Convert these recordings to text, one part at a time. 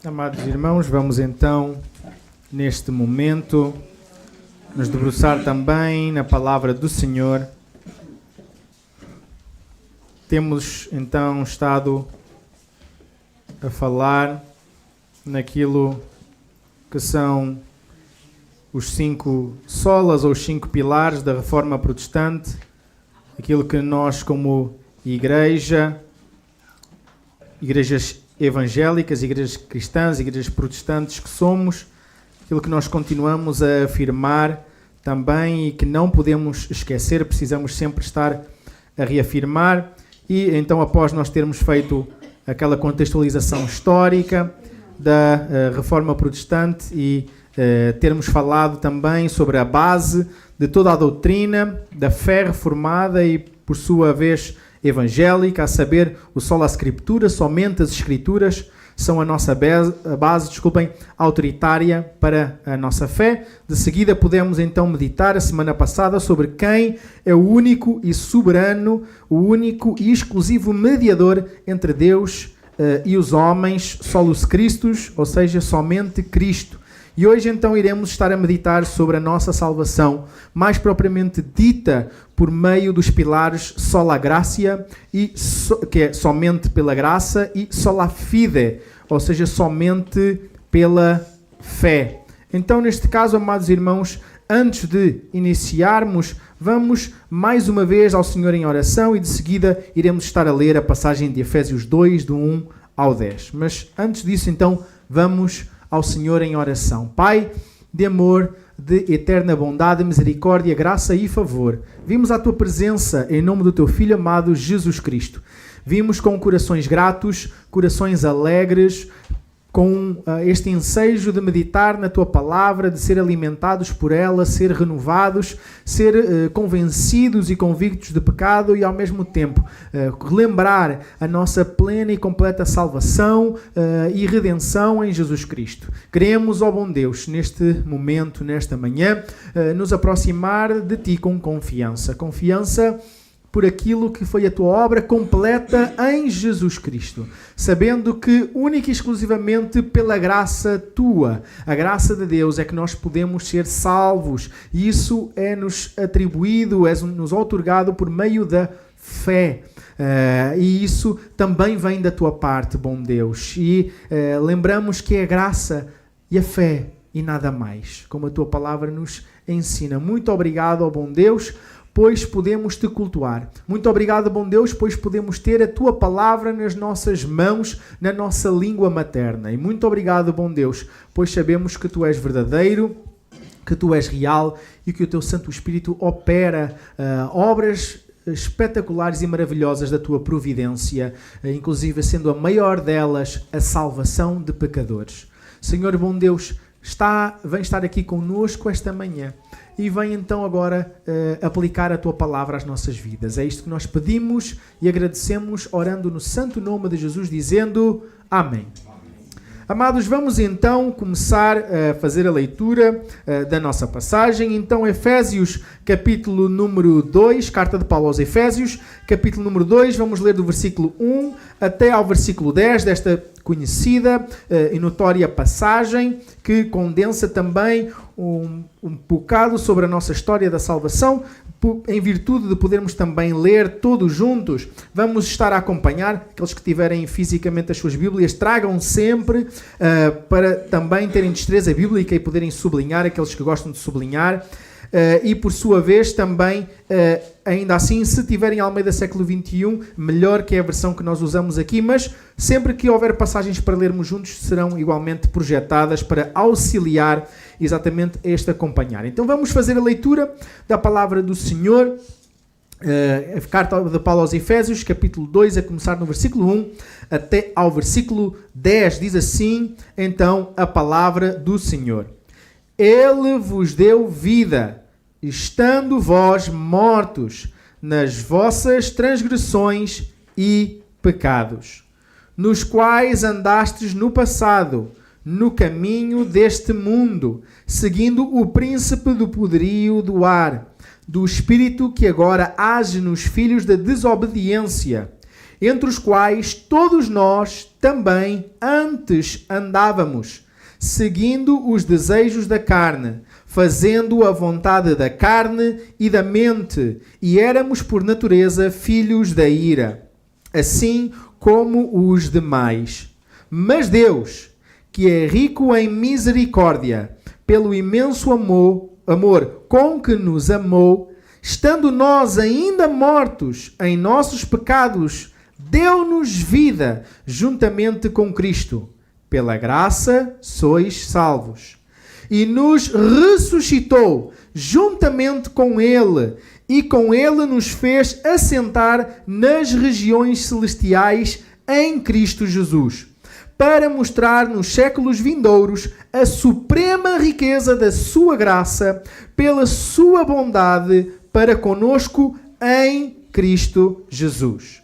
Amados irmãos, vamos então, neste momento, nos debruçar também na palavra do Senhor. Temos então estado a falar naquilo que são os 5 solas ou os 5 pilares da Reforma Protestante, aquilo que nós como igrejas evangélicas, igrejas cristãs, igrejas protestantes que somos, aquilo que nós continuamos a afirmar também e que não podemos esquecer, precisamos sempre estar a reafirmar. E então, após nós termos feito aquela contextualização histórica da Reforma Protestante e termos falado também sobre a base de toda a doutrina da fé reformada e, por sua vez, evangélica, a saber, o sola scriptura, somente as escrituras são a nossa base, autoritária para a nossa fé. De seguida podemos então meditar a semana passada sobre quem é o único e soberano, o único e exclusivo mediador entre Deus e os homens, solus Christus, ou seja, somente Cristo. E hoje então iremos estar a meditar sobre a nossa salvação, mais propriamente dita por meio dos pilares sola gratia, que é somente pela graça, e sola fide, ou seja, somente pela fé. Então, neste caso, amados irmãos, antes de iniciarmos, vamos mais uma vez ao Senhor em oração e de seguida iremos estar a ler a passagem de Efésios 2, do 1 ao 10. Mas antes disso, então, vamos ao Senhor em oração. Pai de amor, de eterna bondade, misericórdia, graça e favor, vimos à Tua presença em nome do Teu Filho amado Jesus Cristo. Vimos com corações gratos, corações alegres, com este ensejo de meditar na Tua Palavra, de ser alimentados por ela, ser renovados, ser convencidos e convictos de pecado e ao mesmo tempo relembrar a nossa plena e completa salvação e redenção em Jesus Cristo. Queremos, ó bom Deus, neste momento, nesta manhã, nos aproximar de Ti com confiança. Confiança por aquilo que foi a Tua obra completa em Jesus Cristo, sabendo que única e exclusivamente pela graça Tua, a graça de Deus, é que nós podemos ser salvos, e isso é-nos atribuído, é-nos outorgado por meio da fé. E isso também vem da Tua parte, bom Deus, e lembramos que é a graça e a fé e nada mais, como a Tua palavra nos ensina. Muito obrigado, ó bom Deus, pois podemos Te cultuar. Muito obrigado, bom Deus, pois podemos ter a Tua palavra nas nossas mãos, na nossa língua materna. E muito obrigado, bom Deus, pois sabemos que Tu és verdadeiro, que Tu és real e que o Teu Santo Espírito opera obras espetaculares e maravilhosas da Tua providência, inclusive sendo a maior delas a salvação de pecadores. Senhor, bom Deus, vem estar aqui conosco esta manhã e vem então agora aplicar a Tua palavra às nossas vidas. É isto que nós pedimos e agradecemos, orando no santo nome de Jesus, dizendo amém. Amados, vamos então começar a fazer a leitura da nossa passagem. Então, Efésios, capítulo número 2, carta de Paulo aos Efésios, capítulo número 2, vamos ler do versículo 1 até ao versículo 10 desta conhecida e notória passagem, que condensa também um bocado sobre a nossa história da salvação. Em virtude de podermos também ler todos juntos, vamos estar a acompanhar. Aqueles que tiverem fisicamente as suas Bíblias, tragam sempre para também terem destreza bíblica e poderem sublinhar, aqueles que gostam de sublinhar. E por sua vez também, ainda assim, se tiverem Almeida século XXI, melhor, que é a versão que nós usamos aqui, mas sempre que houver passagens para lermos juntos, serão igualmente projetadas para auxiliar exatamente este acompanhar. Então vamos fazer a leitura da palavra do Senhor, a carta de Paulo aos Efésios, capítulo 2, a começar no versículo 1 até ao versículo 10, diz assim, então, a palavra do Senhor. Ele vos deu vida, estando vós mortos nas vossas transgressões e pecados, nos quais andastes no passado, no caminho deste mundo, seguindo o príncipe do poderio do ar, do espírito que agora age nos filhos da desobediência, entre os quais todos nós também antes andávamos, seguindo os desejos da carne, fazendo a vontade da carne e da mente, e éramos por natureza filhos da ira, assim como os demais. Mas Deus, que é rico em misericórdia, pelo imenso amor com que nos amou, estando nós ainda mortos em nossos pecados, deu-nos vida juntamente com Cristo. Pela graça sois salvos. E nos ressuscitou juntamente com Ele, e com Ele nos fez assentar nas regiões celestiais em Cristo Jesus, para mostrar nos séculos vindouros a suprema riqueza da sua graça, pela sua bondade para conosco em Cristo Jesus.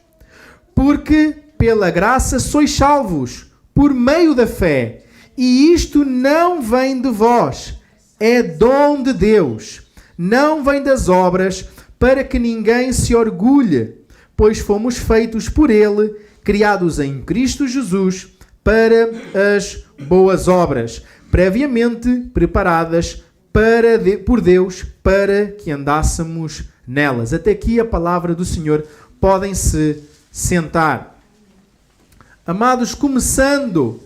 Porque pela graça sois salvos, por meio da fé, e isto não vem de vós, é dom de Deus, não vem das obras, para que ninguém se orgulhe, pois fomos feitos por Ele, criados em Cristo Jesus, para as boas obras, previamente preparadas por Deus, para que andássemos nelas. Até aqui a palavra do Senhor. Podem-se sentar. Amados, começando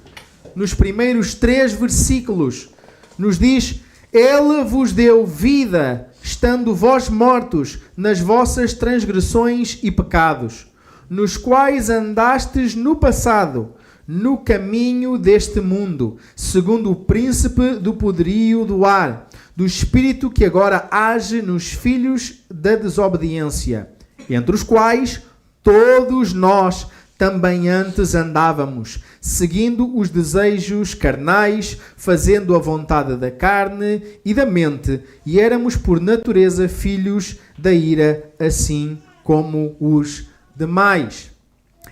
nos primeiros 3 versículos, nos diz: Ele vos deu vida, estando vós mortos nas vossas transgressões e pecados, nos quais andastes no passado, no caminho deste mundo, segundo o príncipe do poderio do ar, do espírito que agora age nos filhos da desobediência, entre os quais todos nós também antes andávamos, seguindo os desejos carnais, fazendo a vontade da carne e da mente, e éramos por natureza filhos da ira, assim como os demais.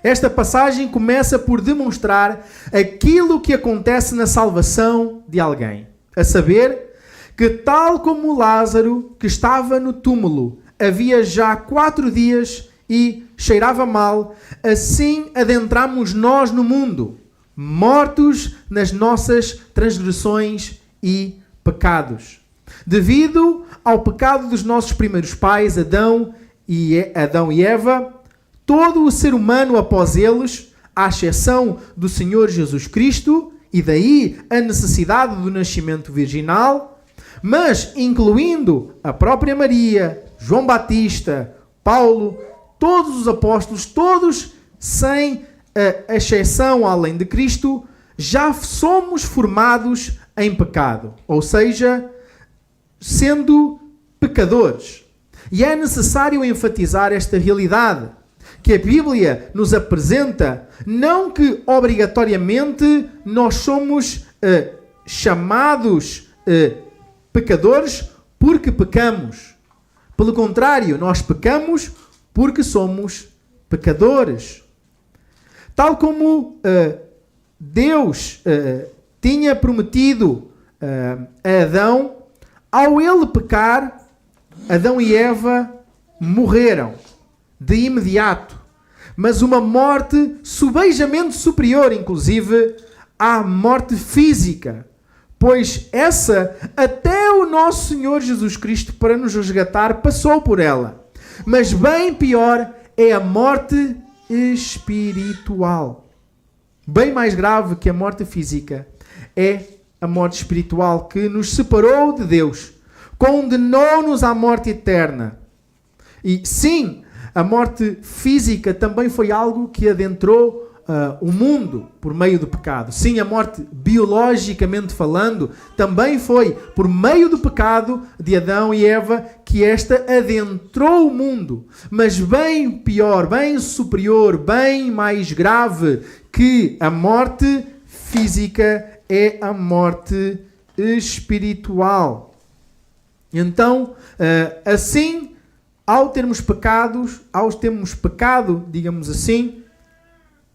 Esta passagem começa por demonstrar aquilo que acontece na salvação de alguém, a saber que, tal como Lázaro, que estava no túmulo, havia já 4 dias e cheirava mal, assim adentramos nós no mundo, mortos nas nossas transgressões e pecados. Devido ao pecado dos nossos primeiros pais, Adão e Eva, todo o ser humano após eles, à exceção do Senhor Jesus Cristo, e daí a necessidade do nascimento virginal, mas incluindo a própria Maria, João Batista, Paulo, todos os apóstolos, todos sem exceção além de Cristo, já somos formados em pecado, ou seja, sendo pecadores. E é necessário enfatizar esta realidade, que a Bíblia nos apresenta, não que obrigatoriamente nós somos chamados pecadores porque pecamos. Pelo contrário, nós pecamos porque somos pecadores. Tal como Deus tinha prometido a Adão, ao ele pecar, Adão e Eva morreram de imediato, mas uma morte subejamente superior, inclusive, à morte física, pois essa, até o nosso Senhor Jesus Cristo, para nos resgatar, passou por ela. Mas bem pior é a morte espiritual. Bem mais grave que a morte física é a morte espiritual, que nos separou de Deus, condenou-nos à morte eterna. E sim, a morte física também foi algo que adentrou o mundo por meio do pecado. Sim, a morte, biologicamente falando, também foi por meio do pecado de Adão e Eva que esta adentrou o mundo. Mas bem pior, bem superior, bem mais grave que a morte física é a morte espiritual. Então, assim, ao termos pecado, digamos assim,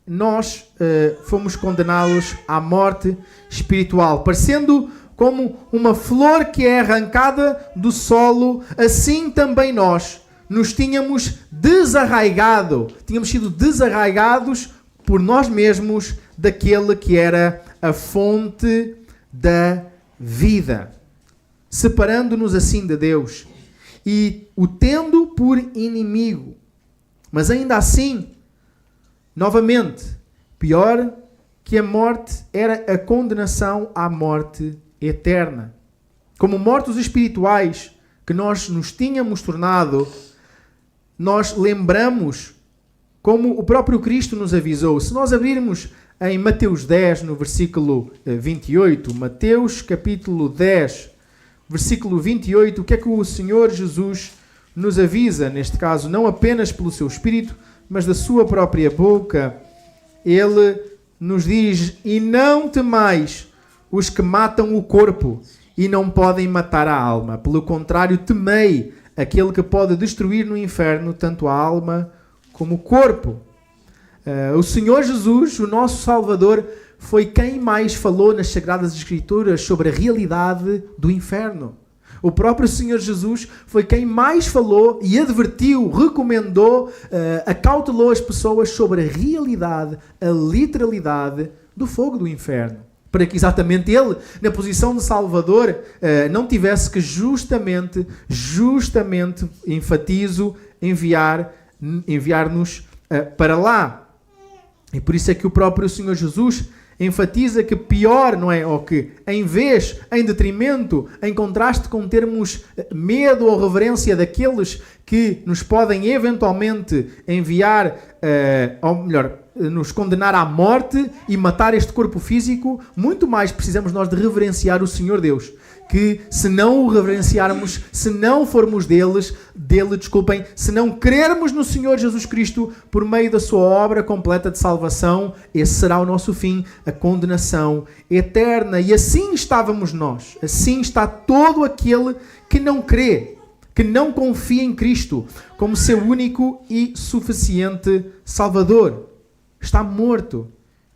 nós fomos condenados à morte espiritual. Parecendo como uma flor que é arrancada do solo, assim também nós nos tínhamos desarraigado, tínhamos sido desarraigados por nós mesmos daquele que era a fonte da vida, separando-nos assim de Deus e o tendo por inimigo. Mas ainda assim, novamente, pior que a morte era a condenação à morte eterna. Como mortos espirituais que nós nos tínhamos tornado, nós lembramos como o próprio Cristo nos avisou. Se nós abrirmos em Mateus 10, no versículo 28, Mateus capítulo 10, versículo 28, o que é que o Senhor Jesus nos avisa? Neste caso, não apenas pelo seu Espírito, mas da sua própria boca. Ele nos diz: e não temais os que matam o corpo e não podem matar a alma. Pelo contrário, temei aquele que pode destruir no inferno tanto a alma como o corpo. O Senhor Jesus, o nosso Salvador, foi quem mais falou nas Sagradas Escrituras sobre a realidade do inferno. O próprio Senhor Jesus foi quem mais falou e advertiu, recomendou, acautelou as pessoas sobre a realidade, a literalidade do fogo do inferno. Para que exatamente ele, na posição de Salvador, não tivesse que justamente, enfatizo, enviar-nos para lá. E por isso é que o próprio Senhor Jesus enfatiza que pior, não é? Ou que em vez, em detrimento, em contraste com termos medo ou reverência daqueles que nos podem eventualmente enviar, ou melhor, nos condenar à morte e matar este corpo físico, muito mais precisamos nós de reverenciar o Senhor Deus, que se não o reverenciarmos, se não formos se não crermos no Senhor Jesus Cristo por meio da sua obra completa de salvação, esse será o nosso fim, a condenação eterna. E assim estávamos nós, assim está todo aquele que não crê, que não confia em Cristo como seu único e suficiente Salvador. Está morto,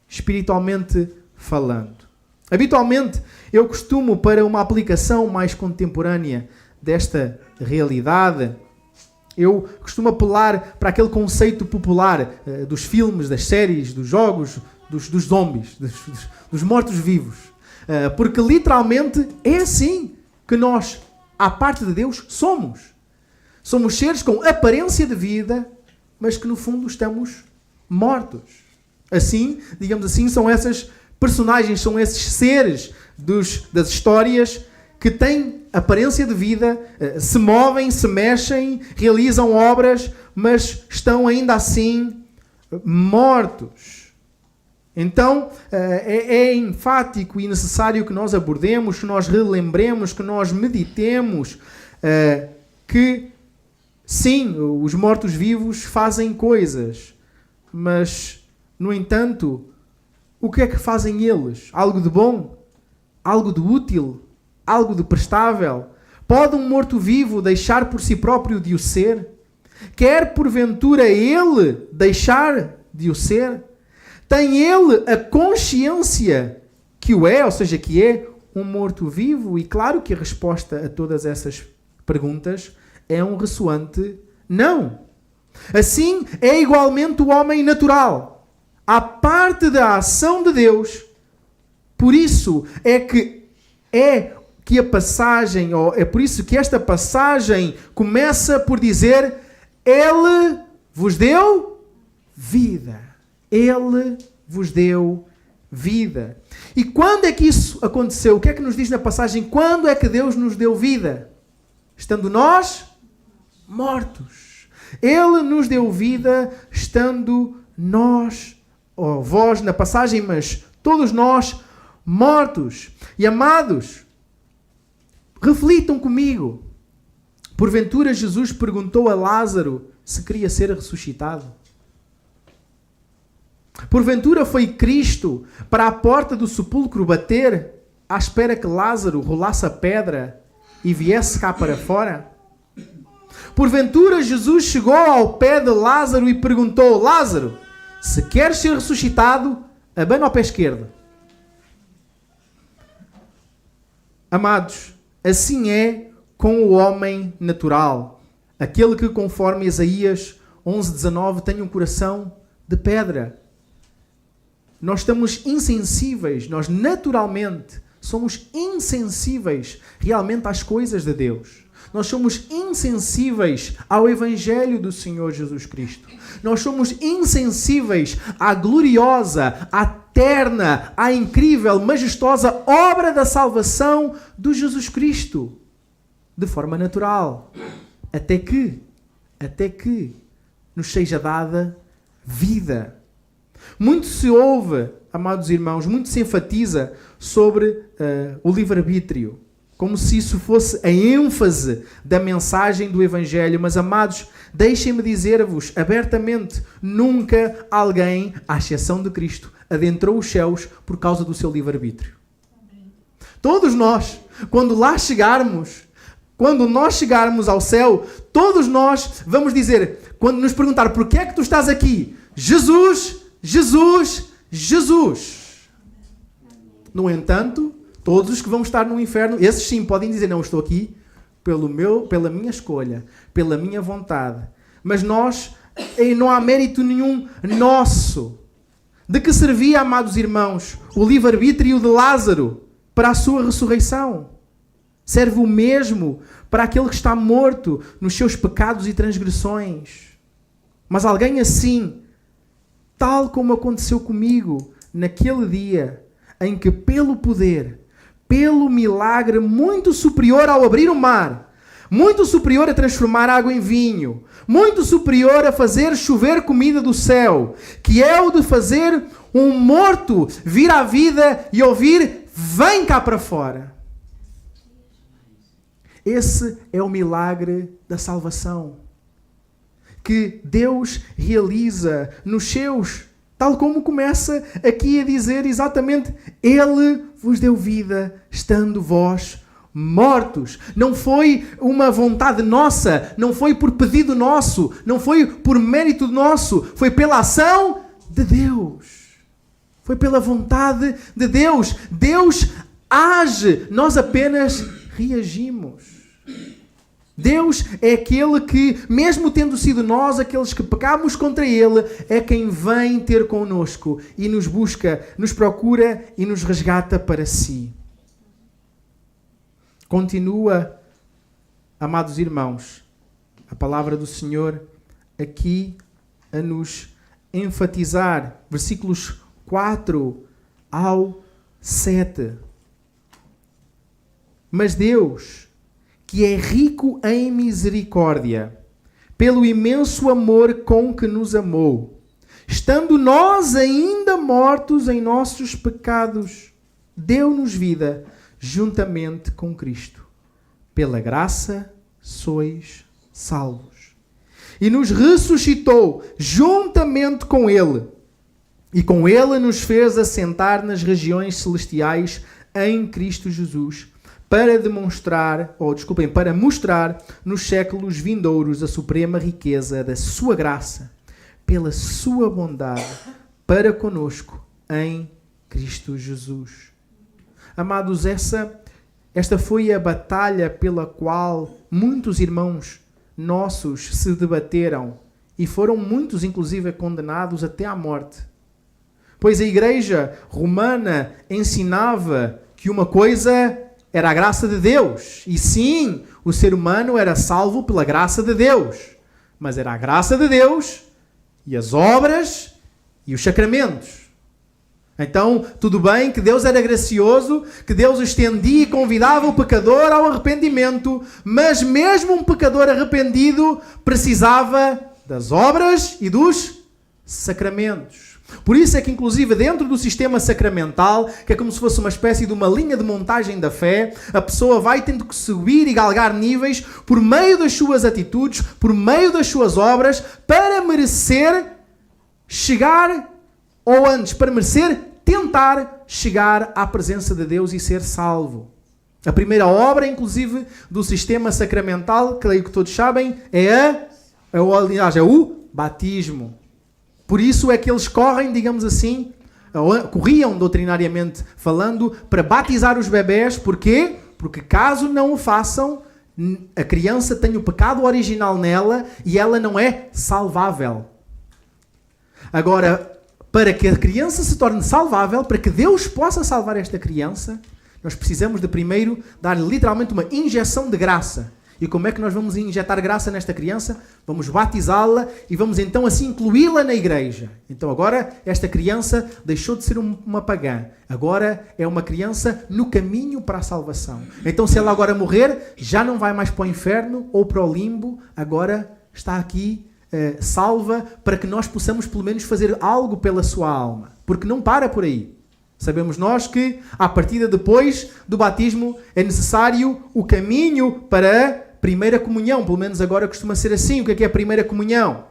espiritualmente falando. Habitualmente, eu costumo, para uma aplicação mais contemporânea desta realidade, eu costumo apelar para aquele conceito popular dos filmes, das séries, dos jogos, dos zombies, dos mortos-vivos. Porque literalmente é assim que nós, à parte de Deus, somos. Somos seres com aparência de vida, mas que no fundo estamos mortos. Assim, digamos assim, são essas personagens, são esses seres das histórias que têm aparência de vida, se movem, se mexem, realizam obras, mas estão ainda assim mortos. Então, é enfático e necessário que nós abordemos, que nós relembremos, que nós meditemos que, sim, os mortos-vivos fazem coisas, mas, no entanto, o que é que fazem eles? Algo de bom? Algo de útil? Algo de prestável? Pode um morto-vivo deixar por si próprio de o ser? Quer, porventura, ele deixar de o ser? Tem ele a consciência que o é, ou seja, que é um morto-vivo? E claro que a resposta a todas essas perguntas é um ressoante não. Assim, é igualmente o homem natural. À parte da ação de Deus, por isso é que a passagem, ou é por isso que esta passagem começa por dizer: Ele vos deu vida. Ele vos deu vida. E quando é que isso aconteceu? O que é que nos diz na passagem? Quando é que Deus nos deu vida? Estando nós mortos. Ele nos deu vida estando nós, ou vós na passagem, mas todos nós mortos. E amados, reflitam comigo. Porventura Jesus perguntou a Lázaro se queria ser ressuscitado? Porventura foi Cristo para a porta do sepulcro bater à espera que Lázaro rolasse a pedra e viesse cá para fora? Porventura Jesus chegou ao pé de Lázaro e perguntou: Lázaro, se queres ser ressuscitado, abana o pé esquerdo. Amados, assim é com o homem natural. Aquele que, conforme Isaías 11:19, tem um coração de pedra. Nós estamos insensíveis, nós naturalmente somos insensíveis realmente às coisas de Deus. Nós somos insensíveis ao Evangelho do Senhor Jesus Cristo. Nós somos insensíveis à gloriosa, à eterna, à incrível, majestosa obra da salvação do Jesus Cristo. De forma natural. Até que nos seja dada vida. Muito se ouve, amados irmãos, muito se enfatiza sobre o livre-arbítrio, como se isso fosse a ênfase da mensagem do Evangelho. Mas, amados, deixem-me dizer-vos abertamente, nunca alguém, à exceção de Cristo, adentrou os céus por causa do seu livre-arbítrio. Todos nós, quando nós chegarmos ao céu, todos nós vamos dizer, quando nos perguntar porquê é que tu estás aqui, Jesus, Jesus, Jesus. No entanto, todos os que vão estar no inferno, esses sim podem dizer, não, estou aqui pela minha escolha, pela minha vontade. Mas nós, não há mérito nenhum nosso. De que servia, amados irmãos, o livre-arbítrio de Lázaro para a sua ressurreição? Serve o mesmo para aquele que está morto nos seus pecados e transgressões. Mas alguém assim, tal como aconteceu comigo naquele dia, em que pelo poder, pelo milagre muito superior ao abrir o mar, muito superior a transformar água em vinho, muito superior a fazer chover comida do céu, que é o de fazer um morto vir à vida e ouvir, vem cá para fora. Esse é o milagre da salvação que Deus realiza nos seus, tal como começa aqui a dizer exatamente, Ele vos deu vida, estando vós mortos. Não foi uma vontade nossa, não foi por pedido nosso, não foi por mérito nosso, foi pela ação de Deus. Foi pela vontade de Deus. Deus age, nós apenas reagimos. Deus é aquele que, mesmo tendo sido nós aqueles que pecámos contra Ele, é quem vem ter connosco e nos busca, nos procura e nos resgata para si. Continua, amados irmãos, a palavra do Senhor aqui a nos enfatizar. Versículos 4 ao 7. Mas Deus, que é rico em misericórdia, pelo imenso amor com que nos amou, estando nós ainda mortos em nossos pecados, deu-nos vida juntamente com Cristo. Pela graça sois salvos. E nos ressuscitou juntamente com Ele, e com Ele nos fez assentar nas regiões celestiais em Cristo Jesus, para mostrar nos séculos vindouros a suprema riqueza da sua graça, pela sua bondade para conosco em Cristo Jesus. Amados, esta foi a batalha pela qual muitos irmãos nossos se debateram e foram muitos, inclusive, condenados até à morte. Pois a Igreja Romana ensinava que uma coisa era a graça de Deus. E sim, o ser humano era salvo pela graça de Deus. Mas era a graça de Deus e as obras e os sacramentos. Então, tudo bem que Deus era gracioso, que Deus estendia e convidava o pecador ao arrependimento, mas mesmo um pecador arrependido precisava das obras e dos sacramentos. Por isso é que, inclusive, dentro do sistema sacramental, que é como se fosse uma espécie de uma linha de montagem da fé, a pessoa vai tendo que subir e galgar níveis por meio das suas atitudes, por meio das suas obras, para merecer chegar, ou antes, para merecer tentar chegar à presença de Deus e ser salvo. A primeira obra, inclusive, do sistema sacramental, creio que todos sabem, é o batismo. Por isso é que eles correm, digamos assim, corriam doutrinariamente falando, para batizar os bebés. Porquê? Porque caso não o façam, A criança tem o pecado original nela e ela não é salvável. Agora, para que a criança se torne salvável, para que Deus possa salvar esta criança, nós precisamos de primeiro dar literalmente uma injeção de graça. E como é que nós vamos injetar graça nesta criança? Vamos batizá-la e vamos então assim incluí-la na igreja. Então agora esta criança deixou de ser uma pagã. Agora é uma criança no caminho para a salvação. Então se ela agora morrer, já não vai mais para o inferno ou para o limbo. Agora está aqui salva para que nós possamos pelo menos fazer algo pela sua alma. Porque não para por aí. Sabemos nós que, à partida depois do batismo, é necessário o caminho para a primeira comunhão. Pelo menos agora costuma ser assim. O que é a primeira comunhão?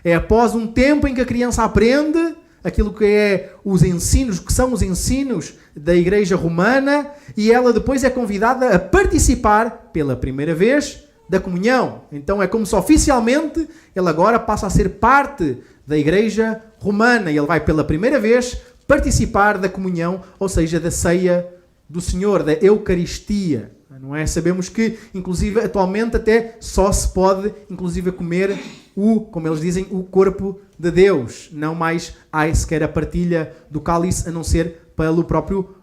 É após um tempo em que a criança aprende aquilo que é os ensinos, que são os ensinos da Igreja Romana, e ela depois é convidada a participar pela primeira vez da comunhão. Então é como se oficialmente ele agora passa a ser parte da Igreja Romana e ele vai pela primeira vez participar da comunhão, ou seja, da ceia do Senhor, da Eucaristia. Não é? Sabemos que, inclusive, atualmente até só se pode, inclusive, comer como eles dizem, o corpo de Deus. Não mais há sequer a partilha do cálice, a não ser pelo próprio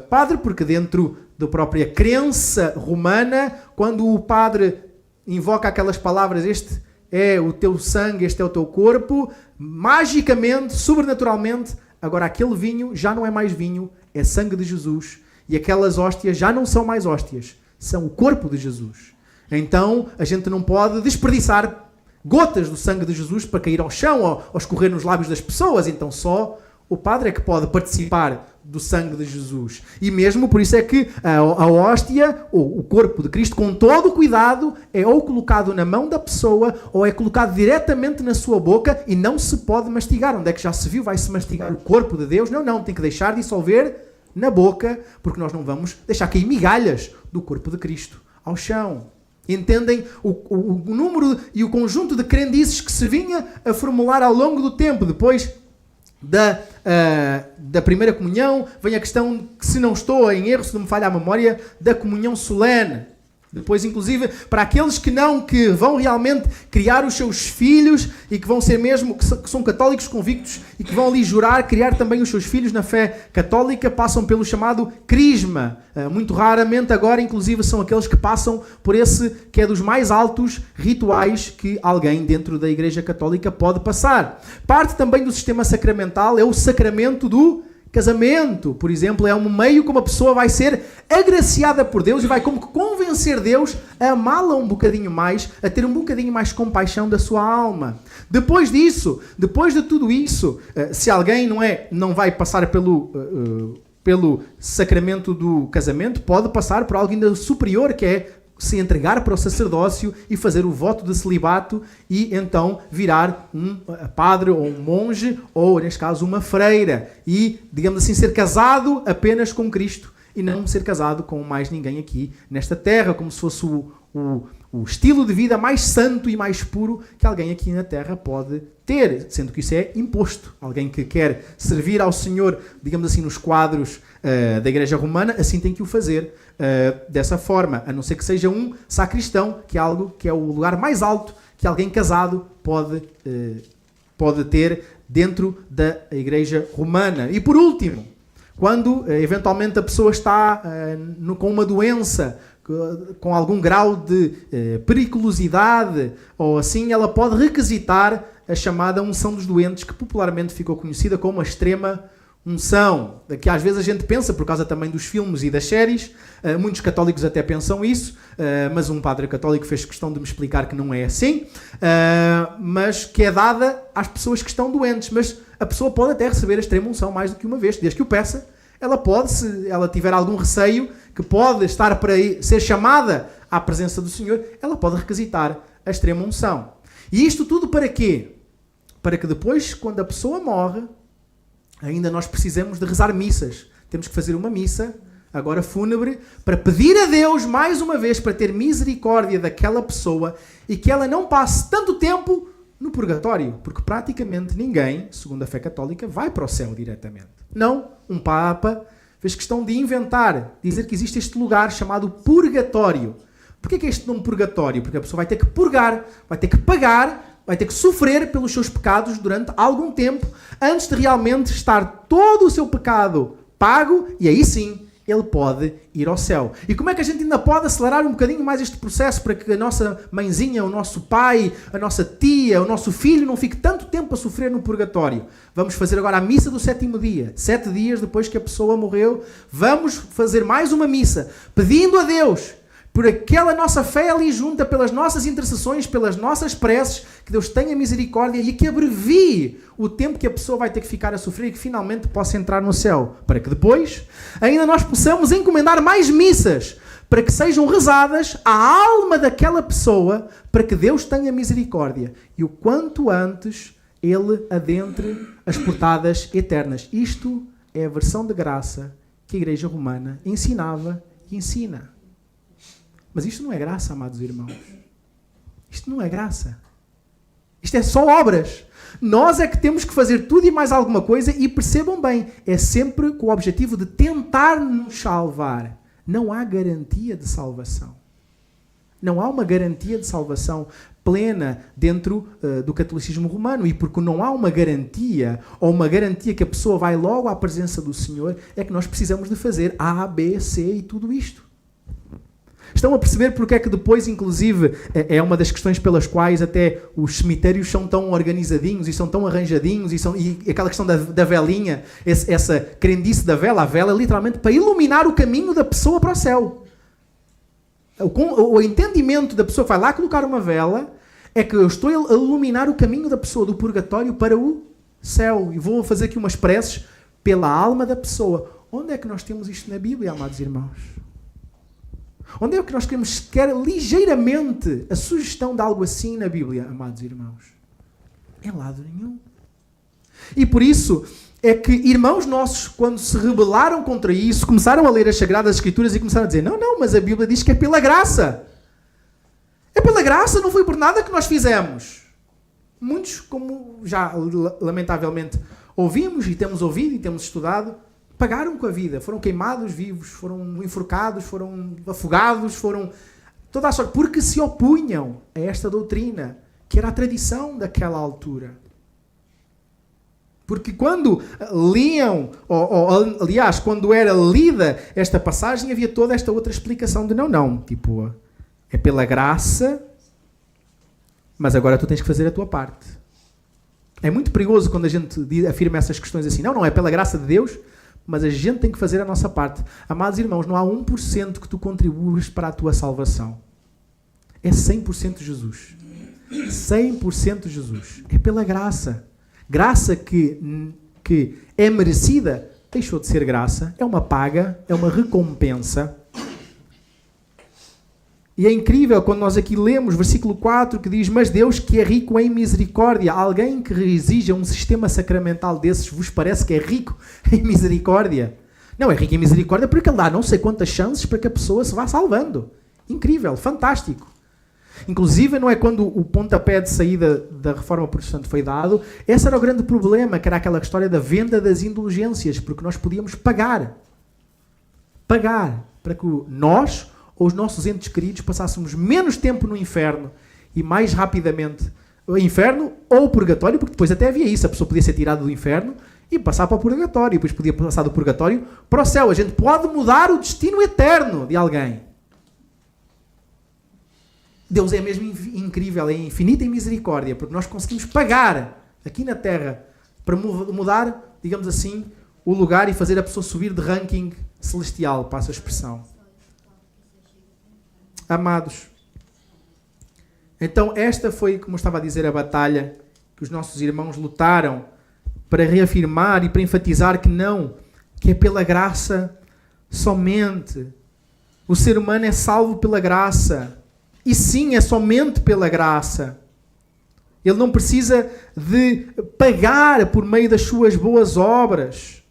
padre, porque dentro da própria crença romana, quando o padre invoca aquelas palavras, este é o teu sangue, este é o teu corpo, magicamente, sobrenaturalmente, agora aquele vinho já não é mais vinho, é sangue de Jesus. E aquelas hóstias já não são mais hóstias, são o corpo de Jesus. Então a gente não pode desperdiçar gotas do sangue de Jesus para cair ao chão ou escorrer nos lábios das pessoas. Então só o padre é que pode participar do sangue de Jesus. E mesmo por isso é que a hóstia, ou o corpo de Cristo, com todo o cuidado, é ou colocado na mão da pessoa ou é colocado diretamente na sua boca e não se pode mastigar. Onde é que já se viu? Vai-se mastigar o corpo de Deus? Não, tem que deixar dissolver na boca, porque nós não vamos deixar cair migalhas do corpo de Cristo ao chão. Entendem o número e o conjunto de crendices que se vinha a formular ao longo do tempo. Depois da primeira comunhão, vem a questão, que se não estou em erro, se não me falha a memória, da comunhão solene. Depois, inclusive, para aqueles que vão realmente criar os seus filhos e que vão ser mesmo, que são católicos convictos e que vão ali jurar, criar também os seus filhos na fé católica, passam pelo chamado crisma. Muito raramente agora, inclusive, são aqueles que passam por esse que é dos mais altos rituais que alguém dentro da Igreja Católica pode passar. Parte também do sistema sacramental é o sacramento do casamento, por exemplo, é um meio como a pessoa vai ser agraciada por Deus e vai como que convencer Deus a amá-la um bocadinho mais, a ter um bocadinho mais compaixão da sua alma. Depois disso, depois de tudo isso, se alguém não vai passar pelo sacramento do casamento, pode passar por algo ainda superior, que é se entregar para o sacerdócio e fazer o voto de celibato e então virar um padre ou um monge ou, neste caso, uma freira e, digamos assim, ser casado apenas com Cristo e não ser casado com mais ninguém aqui nesta terra, como se fosse o estilo de vida mais santo e mais puro que alguém aqui na terra pode ter, sendo que isso é imposto. Alguém que quer servir ao Senhor, digamos assim, nos quadros da Igreja Romana, assim tem que o fazer dessa forma, a não ser que seja um sacristão, que é algo que é o lugar mais alto que alguém casado pode ter dentro da Igreja Romana. E por último, quando eventualmente a pessoa está com uma doença, com algum grau de periculosidade ou assim, ela pode requisitar a chamada unção dos doentes, que popularmente ficou conhecida como a extrema unção, que às vezes a gente pensa, por causa também dos filmes e das séries, muitos católicos até pensam isso, mas um padre católico fez questão de me explicar que não é assim, mas que é dada às pessoas que estão doentes, mas a pessoa pode até receber a extrema unção mais do que uma vez, desde que o peça. Ela pode, se ela tiver algum receio, que pode estar para ser chamada à presença do Senhor, ela pode requisitar a extrema unção. E isto tudo para quê? Para que depois, quando a pessoa morre, ainda nós precisamos de rezar missas. Temos que fazer uma missa, agora fúnebre, para pedir a Deus, mais uma vez, para ter misericórdia daquela pessoa e que ela não passe tanto tempo no purgatório, porque praticamente ninguém, segundo a fé católica, vai para o céu diretamente. Não, um Papa fez questão de inventar, dizer que existe este lugar chamado purgatório, Porquê que é este nome purgatório? Porque a pessoa vai ter que purgar, vai ter que pagar, vai ter que sofrer pelos seus pecados durante algum tempo, antes de realmente estar todo o seu pecado pago, e aí sim, ele pode ir ao céu. E como é que a gente ainda pode acelerar um bocadinho mais este processo para que a nossa mãezinha, o nosso pai, a nossa tia, o nosso filho não fique tanto tempo a sofrer no purgatório? Vamos fazer agora a missa do 7º dia. 7 dias depois que a pessoa morreu, vamos fazer mais uma missa, pedindo a Deus, por aquela nossa fé ali junta, pelas nossas intercessões, pelas nossas preces, que Deus tenha misericórdia e que abrevie o tempo que a pessoa vai ter que ficar a sofrer e que finalmente possa entrar no céu. Para que depois ainda nós possamos encomendar mais missas para que sejam rezadas à alma daquela pessoa, para que Deus tenha misericórdia e o quanto antes Ele adentre as portadas eternas. Isto é a versão de graça que a Igreja Romana ensinava e ensina. Mas isto não é graça, amados irmãos. Isto não é graça. Isto é só obras. Nós é que temos que fazer tudo e mais alguma coisa, e percebam bem, é sempre com o objetivo de tentar nos salvar. Não há garantia de salvação. Não há uma garantia de salvação plena dentro do catolicismo romano. E porque não há uma garantia, ou uma garantia que a pessoa vai logo à presença do Senhor, é que nós precisamos de fazer A, B, C e tudo isto. Estão a perceber porque é que depois, inclusive, é uma das questões pelas quais até os cemitérios são tão organizadinhos e são tão arranjadinhos e aquela questão da velinha, essa crendice da vela, a vela é literalmente para iluminar o caminho da pessoa para o céu. O entendimento da pessoa que vai lá colocar uma vela é que eu estou a iluminar o caminho da pessoa do purgatório para o céu. E vou fazer aqui umas preces pela alma da pessoa. Onde é que nós temos isto na Bíblia, amados irmãos? Onde é que nós queremos sequer ligeiramente a sugestão de algo assim na Bíblia, amados irmãos? Em lado nenhum. E por isso é que irmãos nossos, quando se rebelaram contra isso, começaram a ler as Sagradas Escrituras e começaram a dizer, não, mas a Bíblia diz que é pela graça. É pela graça, não foi por nada que nós fizemos. Muitos, como já lamentavelmente ouvimos e temos ouvido e temos estudado, pagaram com a vida, foram queimados vivos, foram enforcados, foram afogados, foram toda a sorte, porque se opunham a esta doutrina, que era a tradição daquela altura. Porque quando liam, aliás, quando era lida esta passagem, havia toda esta outra explicação de não, tipo, é pela graça, mas agora tu tens que fazer a tua parte. É muito perigoso quando a gente afirma essas questões assim, não é pela graça de Deus, mas a gente tem que fazer a nossa parte. Amados irmãos, não há 1% que tu contribuas para a tua salvação. É 100% Jesus. 100% Jesus. É pela graça. Graça que é merecida, deixou de ser graça. É uma paga, é uma recompensa. E é incrível quando nós aqui lemos versículo 4 que diz, mas Deus que é rico em misericórdia. Alguém que exija um sistema sacramental desses vos parece que é rico em misericórdia? Não, é rico em misericórdia porque ele dá não sei quantas chances para que a pessoa se vá salvando. Incrível, fantástico. Inclusive, não é quando o pontapé de saída da Reforma Protestante foi dado, esse era o grande problema, que era aquela história da venda das indulgências, porque nós podíamos pagar para que nós ou os nossos entes queridos passássemos menos tempo no inferno e mais rapidamente o inferno ou o purgatório, porque depois até havia isso, a pessoa podia ser tirada do inferno e passar para o purgatório, e depois podia passar do purgatório para o céu. A gente pode mudar o destino eterno de alguém. Deus é mesmo incrível, é infinito em misericórdia, porque nós conseguimos pagar aqui na Terra para mudar, digamos assim, o lugar e fazer a pessoa subir de ranking celestial, passa a expressão. Amados, então esta foi, como eu estava a dizer, a batalha que os nossos irmãos lutaram para reafirmar e para enfatizar que é pela graça somente. O ser humano é salvo pela graça. E sim, é somente pela graça. Ele não precisa de pagar por meio das suas boas obras,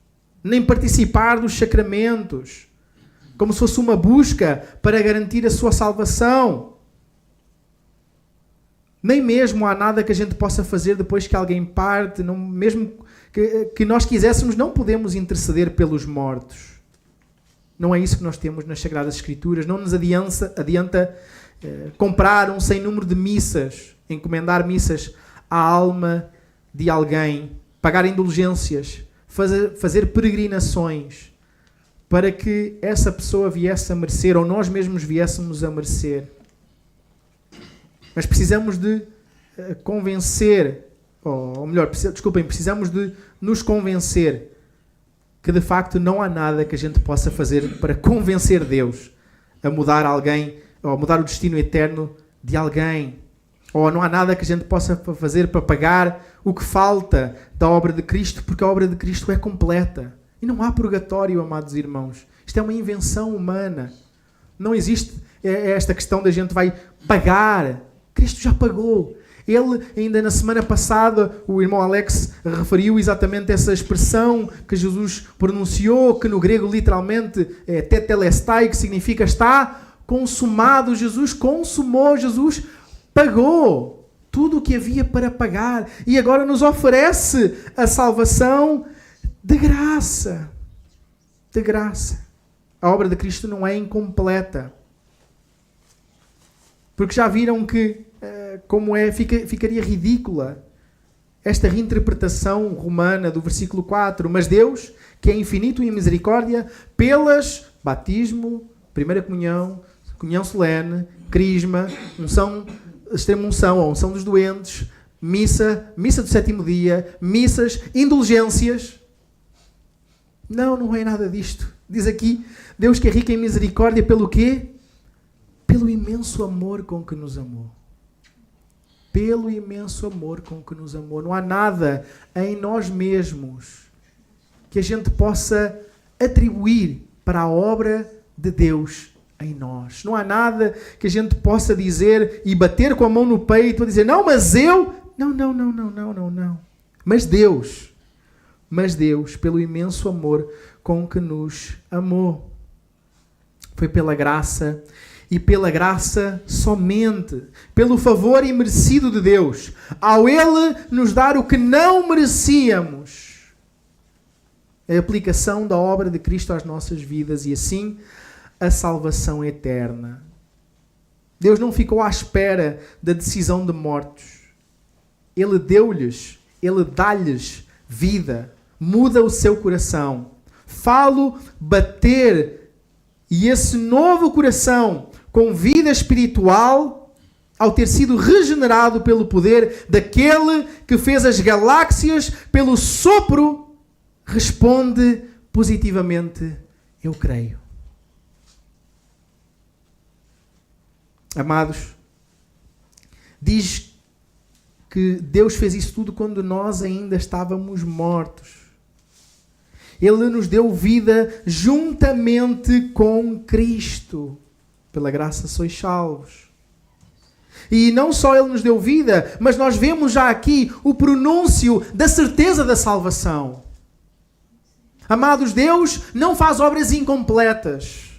nem participar dos sacramentos, como se fosse uma busca para garantir a sua salvação. Nem mesmo há nada que a gente possa fazer depois que alguém parte, mesmo que nós quiséssemos, não podemos interceder pelos mortos. Não é isso que nós temos nas Sagradas Escrituras. Não nos adianta comprar um sem número de missas, encomendar missas à alma de alguém, pagar indulgências, fazer peregrinações, para que essa pessoa viesse a merecer, ou nós mesmos viéssemos a merecer. Mas precisamos de convencer, ou melhor, precisamos de nos convencer que de facto não há nada que a gente possa fazer para convencer Deus a mudar alguém, ou a mudar o destino eterno de alguém. Ou não há nada que a gente possa fazer para pagar o que falta da obra de Cristo, porque a obra de Cristo é completa. E não há purgatório, amados irmãos. Isto é uma invenção humana. Não existe esta questão da gente vai pagar. Cristo já pagou. Ele, ainda na semana passada, o irmão Alex referiu exatamente essa expressão que Jesus pronunciou, que no grego literalmente é tetelestai, que significa está consumado. Jesus consumou, Jesus pagou tudo o que havia para pagar e agora nos oferece a salvação de graça. De graça. A obra de Cristo não é incompleta. Porque já viram que, como ficaria ridícula esta reinterpretação romana do versículo 4. Mas Deus, que é infinito em misericórdia, pelas batismo, primeira comunhão, comunhão solene, crisma, unção, extrema unção, ou unção dos doentes, missa do sétimo dia, missas, indulgências. Não é nada disto. Diz aqui, Deus que é rico em misericórdia, pelo quê? Pelo imenso amor com que nos amou. Pelo imenso amor com que nos amou. Não há nada em nós mesmos que a gente possa atribuir para a obra de Deus em nós. Não há nada que a gente possa dizer e bater com a mão no peito a dizer, não, mas eu... Não. Mas Deus, pelo imenso amor com que nos amou. Foi pela graça e pela graça somente, pelo favor imerecido de Deus, ao Ele nos dar o que não merecíamos. A aplicação da obra de Cristo às nossas vidas e assim a salvação eterna. Deus não ficou à espera da decisão de mortos. Ele deu-lhes, Ele dá-lhes vida, muda o seu coração. Falo bater e esse novo coração com vida espiritual, ao ter sido regenerado pelo poder daquele que fez as galáxias pelo sopro, responde positivamente, eu creio. Amados, diz que Deus fez isso tudo quando nós ainda estávamos mortos. Ele nos deu vida juntamente com Cristo. Pela graça sois salvos. E não só Ele nos deu vida, mas nós vemos já aqui o pronúncio da certeza da salvação. Amados, Deus não faz obras incompletas.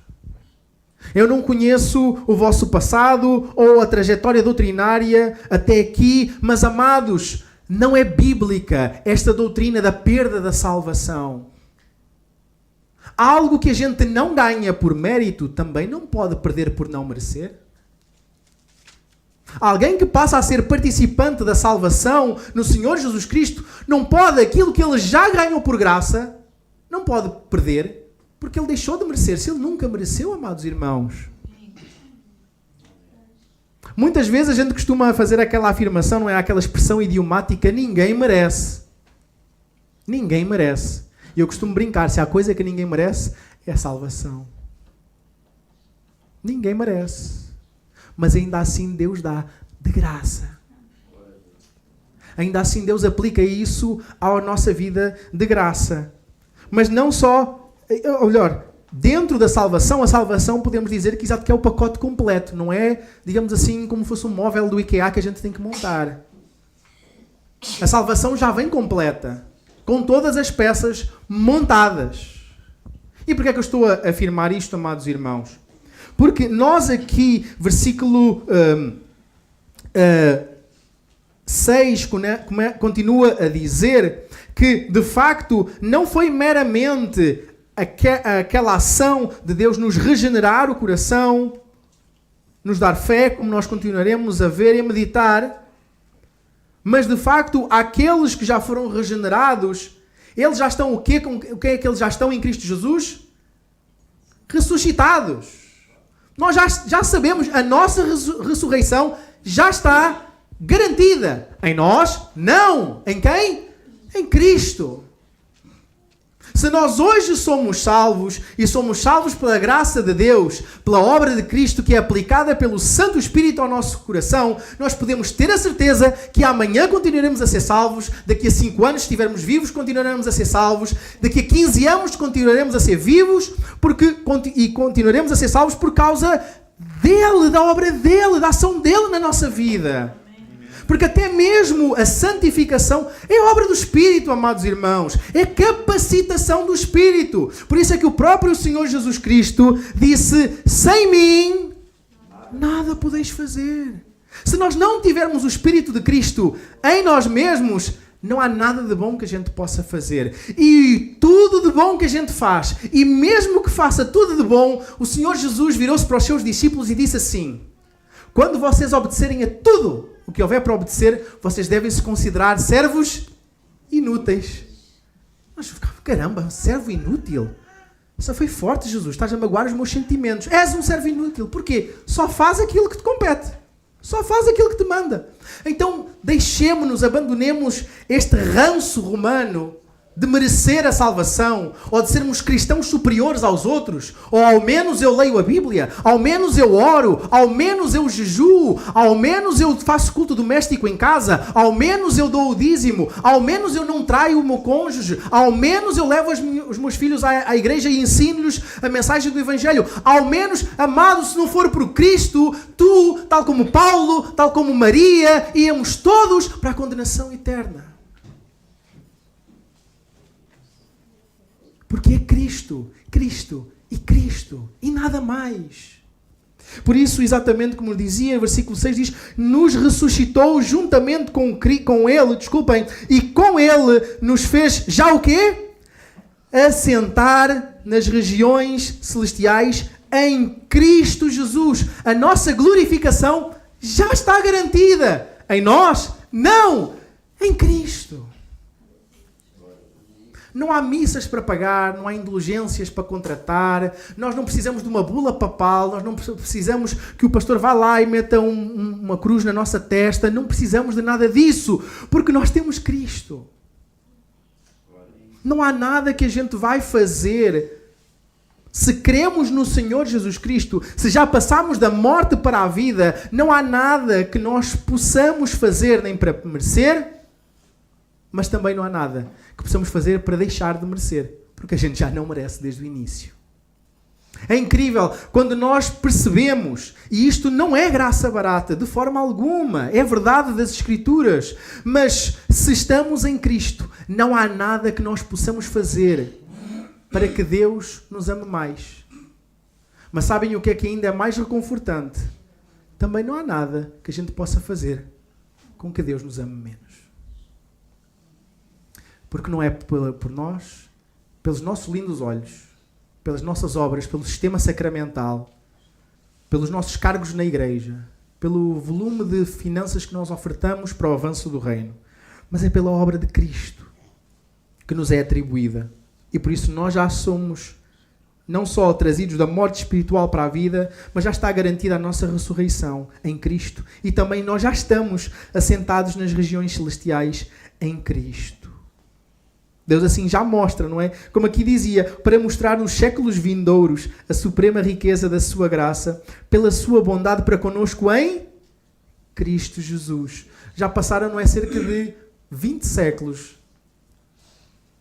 Eu não conheço o vosso passado ou a trajetória doutrinária até aqui, mas, amados, não é bíblica esta doutrina da perda da salvação. Algo que a gente não ganha por mérito também não pode perder por não merecer. Alguém que passa a ser participante da salvação no Senhor Jesus Cristo não pode, aquilo que ele já ganhou por graça, não pode perder porque ele deixou de merecer. Se ele nunca mereceu, amados irmãos. Muitas vezes a gente costuma fazer aquela afirmação, não é? Aquela expressão idiomática, ninguém merece. Ninguém merece. E eu costumo brincar, se há coisa que ninguém merece, é a salvação. Ninguém merece. Mas ainda assim Deus dá de graça. Ainda assim Deus aplica isso à nossa vida de graça. Mas não só, ou melhor, dentro da salvação, a salvação podemos dizer que exato que é o pacote completo. Não é, digamos assim, como fosse um móvel do IKEA que a gente tem que montar. A salvação já vem completa. Com todas as peças montadas. E porquê é que eu estou a afirmar isto, amados irmãos? Porque nós aqui, versículo 6, continua a dizer que, de facto, não foi meramente aquela ação de Deus nos regenerar o coração, nos dar fé, como nós continuaremos a ver e a meditar. Mas, de facto, aqueles que já foram regenerados, eles já estão o quê? O que é que eles já estão em Cristo Jesus? Ressuscitados. Nós já sabemos, a nossa ressurreição já está garantida. Em nós? Não. Em quem? Em Cristo. Se nós hoje somos salvos, e somos salvos pela graça de Deus, pela obra de Cristo que é aplicada pelo Santo Espírito ao nosso coração, nós podemos ter a certeza que amanhã continuaremos a ser salvos, daqui a 5 anos, se estivermos vivos, continuaremos a ser salvos, daqui a 15 anos continuaremos a ser vivos, e continuaremos a ser salvos por causa dele, da obra dele, da ação dele na nossa vida. Porque até mesmo a santificação é obra do Espírito, amados irmãos. É capacitação do Espírito. Por isso é que o próprio Senhor Jesus Cristo disse: sem mim, nada podeis fazer. Se nós não tivermos o Espírito de Cristo em nós mesmos, não há nada de bom que a gente possa fazer. E tudo de bom que a gente faz, e mesmo que faça tudo de bom, o Senhor Jesus virou-se para os seus discípulos e disse assim: quando vocês obedecerem a tudo o que houver para obedecer, vocês devem se considerar servos inúteis. Mas, caramba, servo inútil? Isso foi forte, Jesus. Estás a magoar os meus sentimentos. És um servo inútil. Porquê? Só faz aquilo que te compete. Só faz aquilo que te manda. Então, deixemos-nos, abandonemos este ranço romano de merecer a salvação, ou de sermos cristãos superiores aos outros, ou ao menos eu leio a Bíblia, ao menos eu oro, ao menos eu jejuo, ao menos eu faço culto doméstico em casa, ao menos eu dou o dízimo, ao menos eu não traio o meu cônjuge, ao menos eu levo os meus filhos à igreja e ensino-lhes a mensagem do Evangelho, ao menos, amado, se não for por Cristo, tu, tal como Paulo, tal como Maria, íamos todos para a condenação eterna. Porque é Cristo, Cristo e Cristo, e nada mais. Por isso, exatamente como dizia, versículo 6 diz: nos ressuscitou juntamente com Ele, e com Ele nos fez, já o quê? Assentar nas regiões celestiais em Cristo Jesus. A nossa glorificação já está garantida. Em nós? Não! Em Cristo. Não há missas para pagar, não há indulgências para contratar, nós não precisamos de uma bula papal, nós não precisamos que o pastor vá lá e meta uma cruz na nossa testa, não precisamos de nada disso, porque nós temos Cristo. Não há nada que a gente vai fazer. Se cremos no Senhor Jesus Cristo, se já passamos da morte para a vida, não há nada que nós possamos fazer nem para merecer, mas também não há nada que possamos fazer para deixar de merecer, porque a gente já não merece desde o início. É incrível quando nós percebemos, e isto não é graça barata, de forma alguma, é verdade das Escrituras, mas se estamos em Cristo, não há nada que nós possamos fazer para que Deus nos ame mais. Mas sabem o que é que ainda é mais reconfortante? Também não há nada que a gente possa fazer com que Deus nos ame menos. Porque não é por nós, pelos nossos lindos olhos, pelas nossas obras, pelo sistema sacramental, pelos nossos cargos na igreja, pelo volume de finanças que nós ofertamos para o avanço do reino, mas é pela obra de Cristo que nos é atribuída. E por isso nós já somos não só trazidos da morte espiritual para a vida, mas já está garantida a nossa ressurreição em Cristo. E também nós já estamos assentados nas regiões celestiais em Cristo. Deus assim já mostra, não é? Como aqui dizia, para mostrar nos séculos vindouros a suprema riqueza da sua graça, pela sua bondade para connosco em Cristo Jesus. Já passaram, não é, cerca de 20 séculos,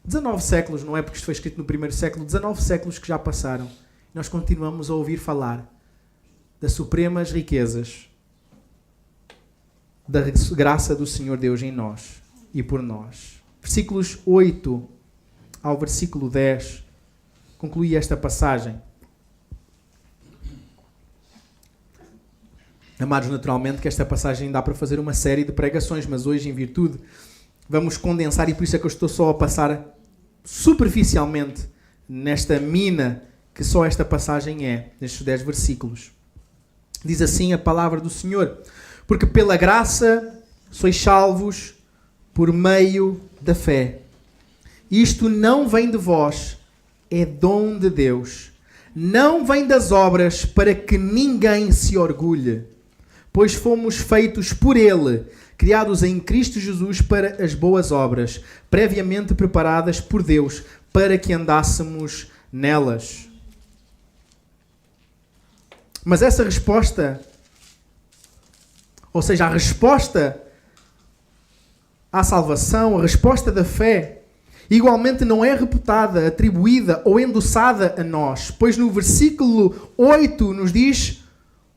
19 séculos, não é? Porque isto foi escrito no primeiro século, 19 séculos que já passaram. Nós continuamos a ouvir falar das supremas riquezas da graça do Senhor Deus em nós e por nós. Versículos 8 ao versículo 10, conclui esta passagem. Amados, naturalmente que esta passagem dá para fazer uma série de pregações, mas hoje, em virtude, vamos condensar, e por isso é que eu estou só a passar superficialmente nesta mina que só esta passagem é, nestes 10 versículos. Diz assim a palavra do Senhor: porque pela graça sois salvos por meio da fé. Isto não vem de vós, é dom de Deus. Não vem das obras, para que ninguém se orgulhe. Pois fomos feitos por Ele, criados em Cristo Jesus para as boas obras, previamente preparadas por Deus, para que andássemos nelas. Mas essa resposta, ou seja, a resposta à salvação, a resposta da fé, igualmente não é reputada, atribuída ou endossada a nós. Pois no versículo 8 nos diz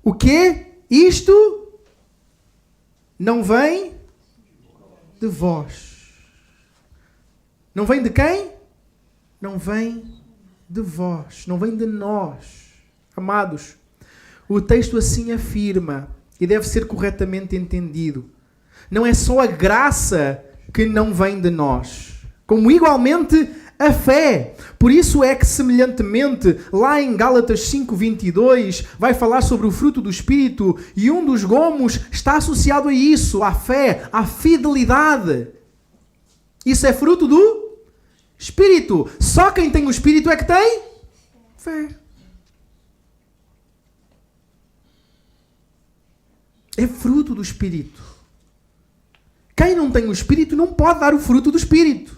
o quê? Isto não vem de vós. Não vem de quem? Não vem de vós. Não vem de nós. Amados, o texto assim afirma, e deve ser corretamente entendido. Não é só a graça que não vem de nós, como igualmente a fé. Por isso é que, semelhantemente, lá em Gálatas 5:22, vai falar sobre o fruto do Espírito, e um dos gomos está associado a isso, à fé, à fidelidade. Isso é fruto do Espírito. Só quem tem o Espírito é que tem fé. É fruto do Espírito. Quem não tem o Espírito não pode dar o fruto do Espírito.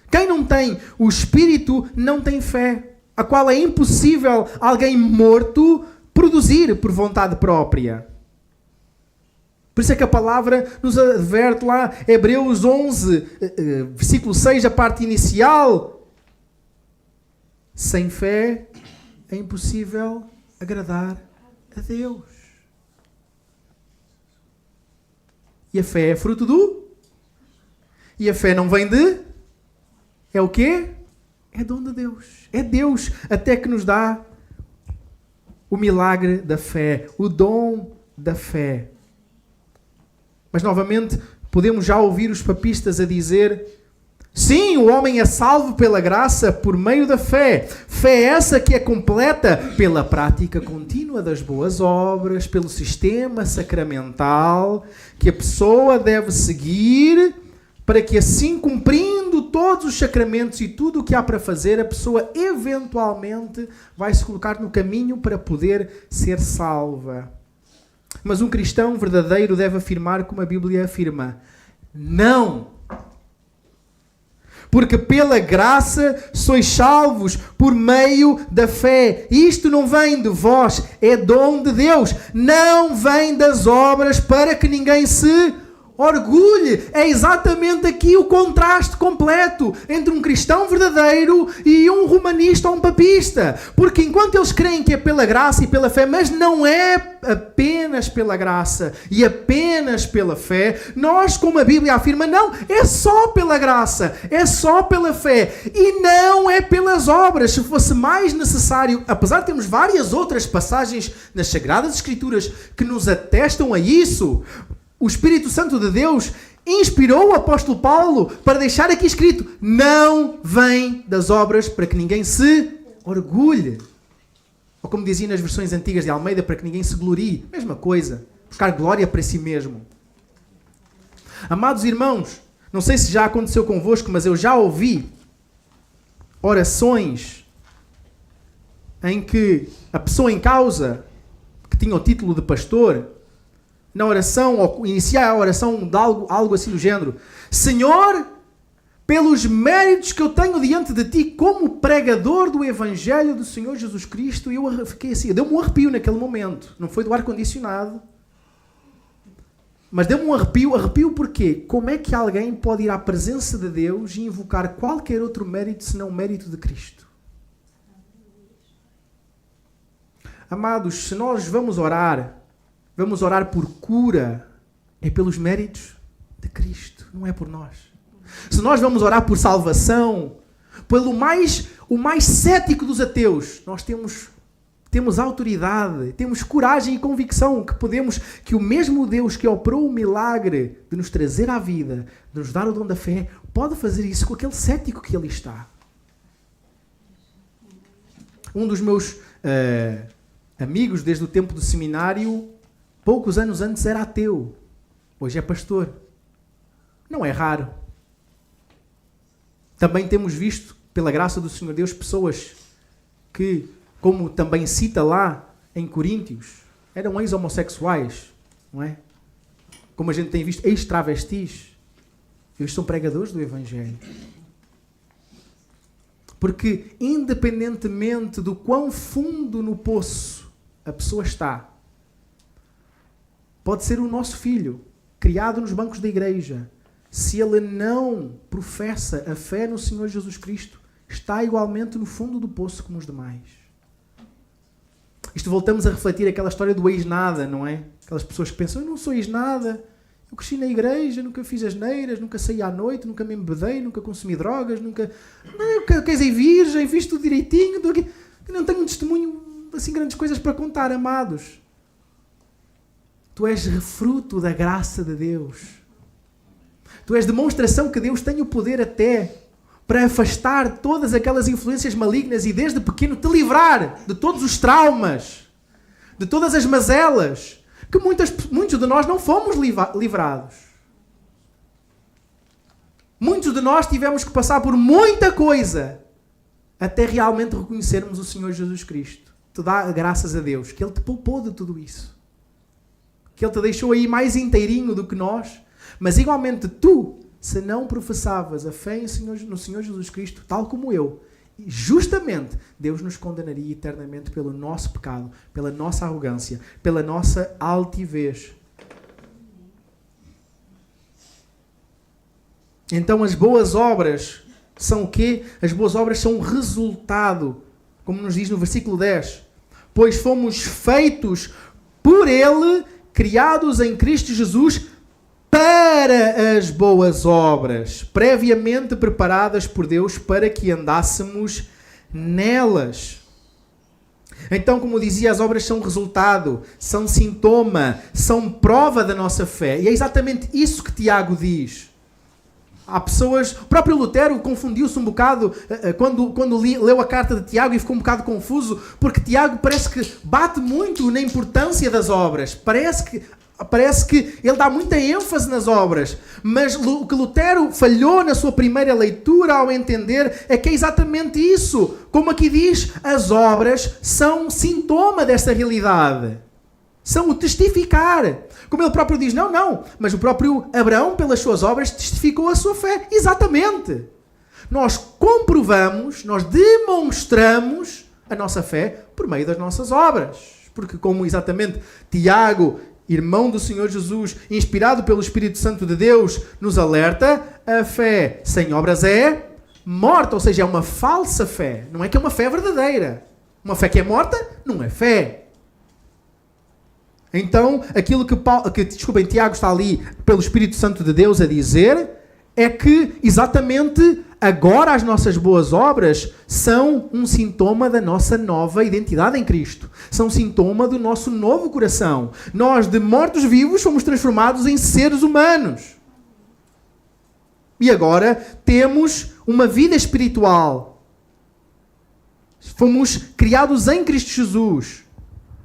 Quem não tem o Espírito não tem fé, a qual é impossível alguém morto produzir por vontade própria. Por isso é que a palavra nos adverte lá, Hebreus 11, versículo 6, a parte inicial. Sem fé é impossível agradar a Deus. E a fé é fruto do? E a fé não vem de? É o quê? É dom de Deus. É Deus até que nos dá o milagre da fé, o dom da fé. Mas novamente podemos já ouvir os papistas a dizer: sim, o homem é salvo pela graça por meio da fé. Fé essa que é completa pela prática contínua das boas obras, pelo sistema sacramental que a pessoa deve seguir, para que assim, cumprindo todos os sacramentos e tudo o que há para fazer, a pessoa eventualmente vai se colocar no caminho para poder ser salva. Mas um cristão verdadeiro deve afirmar como a Bíblia afirma: não! Porque pela graça sois salvos por meio da fé. Isto não vem de vós, é dom de Deus. Não vem das obras, para que ninguém se orgulhe. É exatamente aqui o contraste completo entre um cristão verdadeiro e um romanista ou um papista. Porque enquanto eles creem que é pela graça e pela fé, mas não é apenas pela graça e apenas pela fé, nós, como a Bíblia afirma, não, é só pela graça, é só pela fé e não é pelas obras. Se fosse mais necessário, apesar de termos várias outras passagens nas Sagradas Escrituras que nos atestam a isso, o Espírito Santo de Deus inspirou o apóstolo Paulo para deixar aqui escrito: não vem das obras, para que ninguém se orgulhe. Ou como dizia nas versões antigas de Almeida, para que ninguém se glorie. Mesma coisa. Buscar glória para si mesmo. Amados irmãos, não sei se já aconteceu convosco, mas eu já ouvi orações em que a pessoa em causa, que tinha o título de pastor, na oração, ou iniciar a oração de algo assim do género: Senhor, pelos méritos que eu tenho diante de Ti como pregador do Evangelho do Senhor Jesus Cristo, eu fiquei assim, deu-me um arrepio naquele momento. Não foi do ar-condicionado, mas deu-me um arrepio. Arrepio porquê? Como é que alguém pode ir à presença de Deus e invocar qualquer outro mérito senão o mérito de Cristo? Amados, se nós vamos orar por cura, é pelos méritos de Cristo, não é por nós. Se nós vamos orar por salvação, pelo o mais cético dos ateus, nós temos autoridade, temos coragem e convicção que o mesmo Deus que operou o milagre de nos trazer à vida, de nos dar o dom da fé, pode fazer isso com aquele cético que ali está. Um dos meus amigos desde o tempo do seminário, poucos anos antes era ateu, hoje é pastor. Não é raro. Também temos visto, pela graça do Senhor Deus, pessoas que, como também cita lá em Coríntios, eram ex-homossexuais, não é? Como a gente tem visto, ex-travestis. Eles são pregadores do Evangelho. Porque, independentemente do quão fundo no poço a pessoa está, pode ser o nosso filho, criado nos bancos da igreja. Se ele não professa a fé no Senhor Jesus Cristo, está igualmente no fundo do poço como os demais. Isto voltamos a refletir aquela história do ex-nada, não é? Aquelas pessoas que pensam, eu não sou ex-nada, eu cresci na igreja, nunca fiz asneiras, nunca saí à noite, nunca me embebedei, nunca consumi drogas, nunca... Eu casei virgem, fiz tudo direitinho, não tenho um testemunho, assim, grandes coisas para contar, amados. Tu és fruto da graça de Deus. Tu és demonstração que Deus tem o poder até para afastar todas aquelas influências malignas e desde pequeno te livrar de todos os traumas, de todas as mazelas, que muitos de nós não fomos livrados. Muitos de nós tivemos que passar por muita coisa até realmente reconhecermos o Senhor Jesus Cristo. Te dá graças a Deus que Ele te poupou de tudo isso. Que Ele te deixou aí mais inteirinho do que nós. Mas igualmente tu, se não professavas a fé no Senhor Jesus Cristo, tal como eu, justamente Deus nos condenaria eternamente pelo nosso pecado, pela nossa arrogância, pela nossa altivez. Então as boas obras são o quê? As boas obras são um resultado, como nos diz no versículo 10. Pois fomos feitos por Ele, criados em Cristo Jesus, para as boas obras, previamente preparadas por Deus para que andássemos nelas. Então, como dizia, as obras são resultado, são sintoma, são prova da nossa fé. E é exatamente isso que Tiago diz. Há pessoas... O próprio Lutero confundiu-se um bocado quando leu a carta de Tiago e ficou um bocado confuso, porque Tiago parece que bate muito na importância das obras. Parece que ele dá muita ênfase nas obras, mas o que Lutero falhou na sua primeira leitura ao entender é que é exatamente isso. Como aqui diz, as obras são sintoma dessa realidade. São o testificar. Como ele próprio diz, não, mas o próprio Abraão, pelas suas obras, testificou a sua fé. Exatamente. Nós comprovamos, nós demonstramos a nossa fé por meio das nossas obras. Porque como exatamente Tiago, irmão do Senhor Jesus, inspirado pelo Espírito Santo de Deus, nos alerta, a fé sem obras é morta, ou seja, é uma falsa fé. Não é que é uma fé verdadeira. Uma fé que é morta não é fé. Então, aquilo que Tiago está ali pelo Espírito Santo de Deus a dizer é que exatamente agora as nossas boas obras são um sintoma da nossa nova identidade em Cristo. São sintoma do nosso novo coração. Nós, de mortos-vivos, fomos transformados em seres humanos. E agora temos uma vida espiritual. Fomos criados em Cristo Jesus.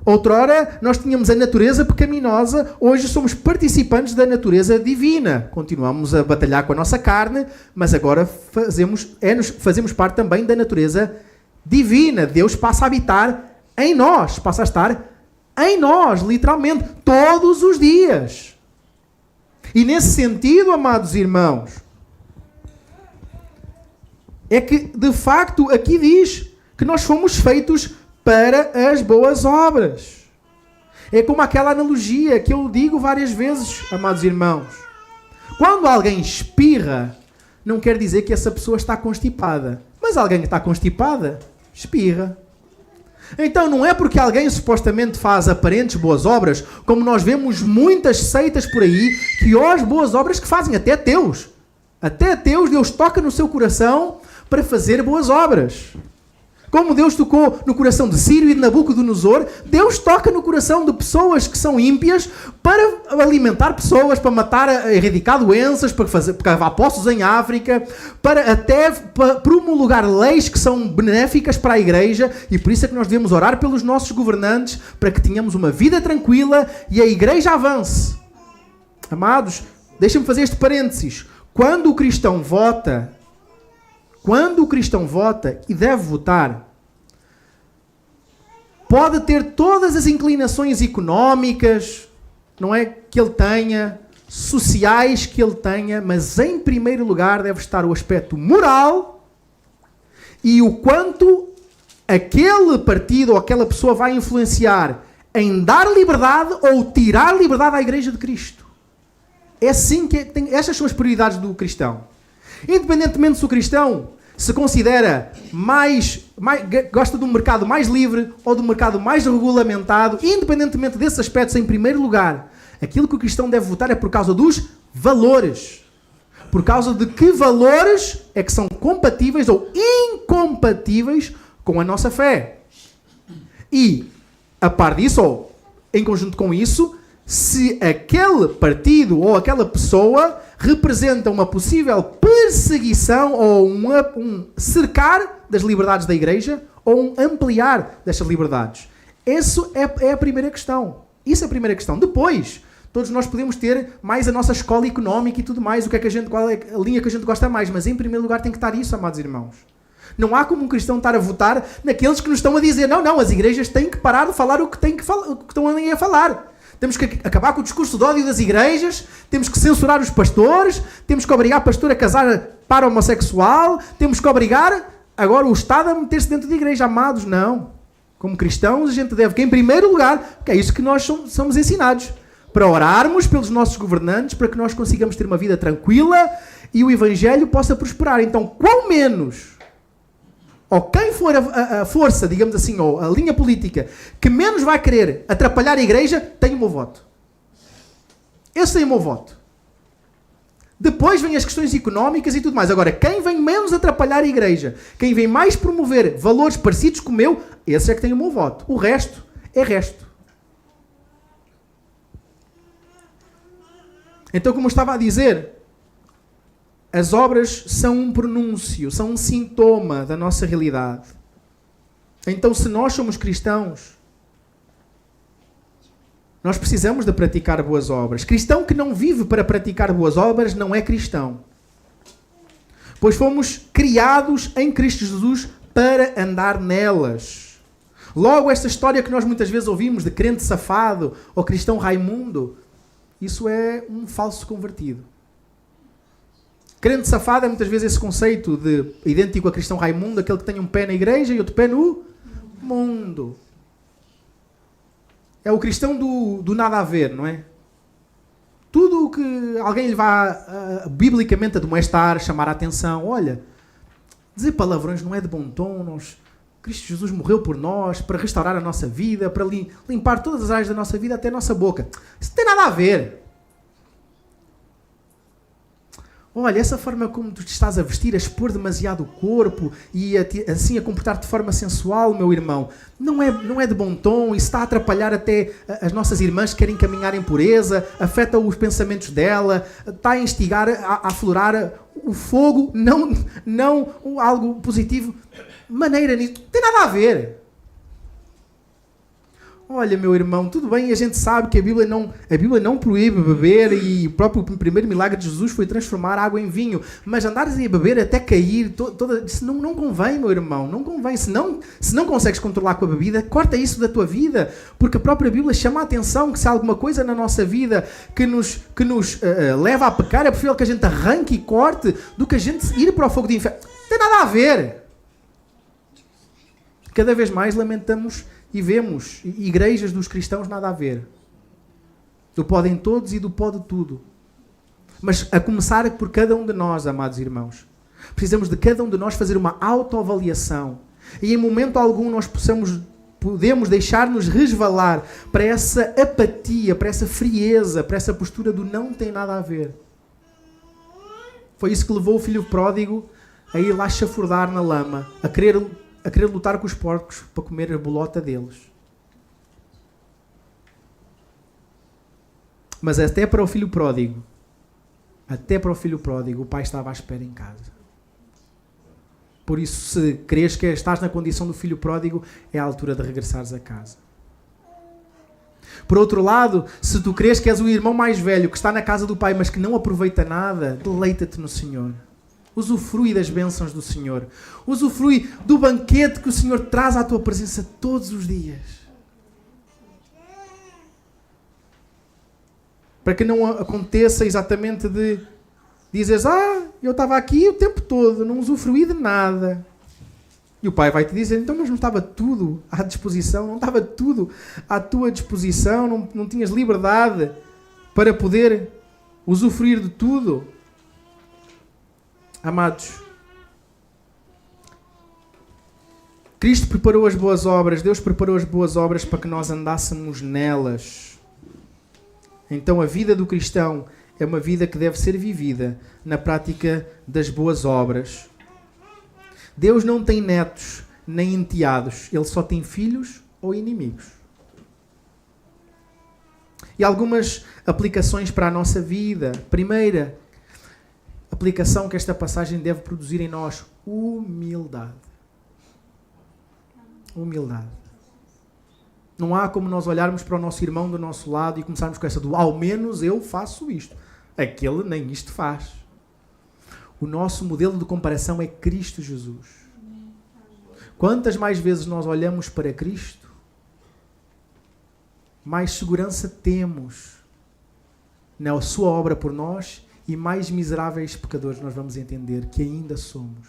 Outrora, nós tínhamos a natureza pecaminosa, hoje somos participantes da natureza divina. Continuamos a batalhar com a nossa carne, mas agora fazemos parte também da natureza divina. Deus passa a habitar em nós, passa a estar em nós, literalmente, todos os dias. E nesse sentido, amados irmãos, é que, de facto, aqui diz que nós fomos feitos para as boas obras. É como aquela analogia que eu digo várias vezes, amados irmãos. Quando alguém espirra, não quer dizer que essa pessoa está constipada. Mas alguém que está constipada, espirra. Então não é porque alguém supostamente faz aparentes boas obras, como nós vemos muitas seitas por aí, que as boas obras que fazem até ateus. Até ateus, Deus toca no seu coração para fazer boas obras. Como Deus tocou no coração de Ciro e de Nabucodonosor, Deus toca no coração de pessoas que são ímpias para alimentar pessoas, para matar, erradicar doenças, para cavar poços em África, para até promulgar leis que são benéficas para a igreja, e por isso é que nós devemos orar pelos nossos governantes, para que tenhamos uma vida tranquila e a igreja avance. Amados, deixem-me fazer este parênteses. Quando o cristão vota e deve votar, pode ter todas as inclinações económicas, não é, que ele tenha, sociais que ele tenha, mas em primeiro lugar deve estar o aspecto moral e o quanto aquele partido ou aquela pessoa vai influenciar em dar liberdade ou tirar liberdade à Igreja de Cristo. É assim que estas são as prioridades do cristão. Independentemente se o cristão se considera gosta de um mercado mais livre ou de um mercado mais regulamentado, independentemente desses aspectos, em primeiro lugar, aquilo que o cristão deve votar é por causa dos valores. Por causa de que valores é que são compatíveis ou incompatíveis com a nossa fé. E, a par disso, ou em conjunto com isso, se aquele partido ou aquela pessoa representa uma possível perseguição ou um cercar das liberdades da igreja ou um ampliar destas liberdades. Isso é a primeira questão. Isso é a primeira questão. Depois, todos nós podemos ter mais a nossa escola económica e tudo mais, qual é a linha que a gente gosta mais, mas em primeiro lugar tem que estar isso, amados irmãos. Não há como um cristão estar a votar naqueles que nos estão a dizer não, as igrejas têm que parar de falar o que estão ali a falar. Temos que acabar com o discurso de ódio das igrejas, temos que censurar os pastores, temos que obrigar o pastor a casar para homossexual, temos que obrigar agora o Estado a meter-se dentro da igreja. Amados, não. Como cristãos, a gente deve, que em primeiro lugar, que é isso que nós somos ensinados, para orarmos pelos nossos governantes, para que nós consigamos ter uma vida tranquila e o Evangelho possa prosperar. Então, quão menos, ou quem for a força, digamos assim, ou a linha política, que menos vai querer atrapalhar a igreja, tem o meu voto. Esse é o meu voto. Depois vêm as questões económicas e tudo mais. Agora, quem vem menos atrapalhar a igreja, quem vem mais promover valores parecidos com o meu, esse é que tem o meu voto. O resto é resto. Então, como eu estava a dizer, as obras são um pronúncio, são um sintoma da nossa realidade. Então, se nós somos cristãos, nós precisamos de praticar boas obras. Cristão que não vive para praticar boas obras não é cristão. Pois fomos criados em Cristo Jesus para andar nelas. Logo, esta história que nós muitas vezes ouvimos de crente safado ou cristão Raimundo, isso é um falso convertido. Crente safado é muitas vezes esse conceito de idêntico a cristão Raimundo, aquele que tem um pé na igreja e outro pé no mundo. É o cristão do nada a ver, não é? Tudo o que alguém lhe vá biblicamente admoestar, chamar a atenção. Olha, dizer palavrões não é de bom tom. Cristo Jesus morreu por nós para restaurar a nossa vida, para limpar todas as áreas da nossa vida até a nossa boca. Isso não tem nada a ver. Olha, essa forma como tu te estás a vestir, a expor demasiado o corpo e assim a comportar-te de forma sensual, meu irmão, não é de bom tom, isso está a atrapalhar até as nossas irmãs que querem caminhar em pureza, afeta os pensamentos dela, está a instigar, a aflorar o fogo, não algo positivo. Maneira nisso, não tem nada a ver. Olha, meu irmão, tudo bem, a gente sabe que a Bíblia não proíbe beber e o próprio primeiro milagre de Jesus foi transformar água em vinho, mas andares a beber até cair, isso não convém, meu irmão, não convém. Se não consegues controlar com a bebida, corta isso da tua vida, porque a própria Bíblia chama a atenção que se há alguma coisa na nossa vida que nos leva a pecar, é preferível que a gente arranque e corte do que a gente ir para o fogo de inferno. Não tem nada a ver. Cada vez mais lamentamos e vemos igrejas dos cristãos nada a ver. Do podem todos e do pode tudo. Mas a começar por cada um de nós, amados irmãos. Precisamos de cada um de nós fazer uma autoavaliação. E em momento algum nós podemos deixar-nos resvalar para essa apatia, para essa frieza, para essa postura do não tem nada a ver. Foi isso que levou o filho pródigo a ir lá chafurdar na lama, a querer a querer lutar com os porcos para comer a bolota deles. Mas até para o filho pródigo, o pai estava à espera em casa. Por isso, se crês que estás na condição do filho pródigo, é a altura de regressares a casa. Por outro lado, se tu crês que és o irmão mais velho que está na casa do pai, mas que não aproveita nada, deleita-te no Senhor. Usufrui das bênçãos do Senhor. Usufrui do banquete que o Senhor traz à tua presença todos os dias. Para que não aconteça exatamente de dizeres, eu estava aqui o tempo todo, não usufruí de nada. E o pai vai te dizer, então, mas não estava tudo à disposição, não estava tudo à tua disposição, não tinhas liberdade para poder usufruir de tudo. Amados, Cristo preparou as boas obras, Deus preparou as boas obras para que nós andássemos nelas. Então a vida do cristão é uma vida que deve ser vivida na prática das boas obras. Deus não tem netos nem enteados, Ele só tem filhos ou inimigos. E algumas aplicações para a nossa vida. Primeira aplicação que esta passagem deve produzir em nós: humildade. Humildade. Não há como nós olharmos para o nosso irmão do nosso lado e começarmos com essa do ao menos eu faço isto. Aquele nem isto faz. O nosso modelo de comparação é Cristo Jesus. Quantas mais vezes nós olhamos para Cristo, mais segurança temos na sua obra por nós e mais miseráveis pecadores nós vamos entender que ainda somos.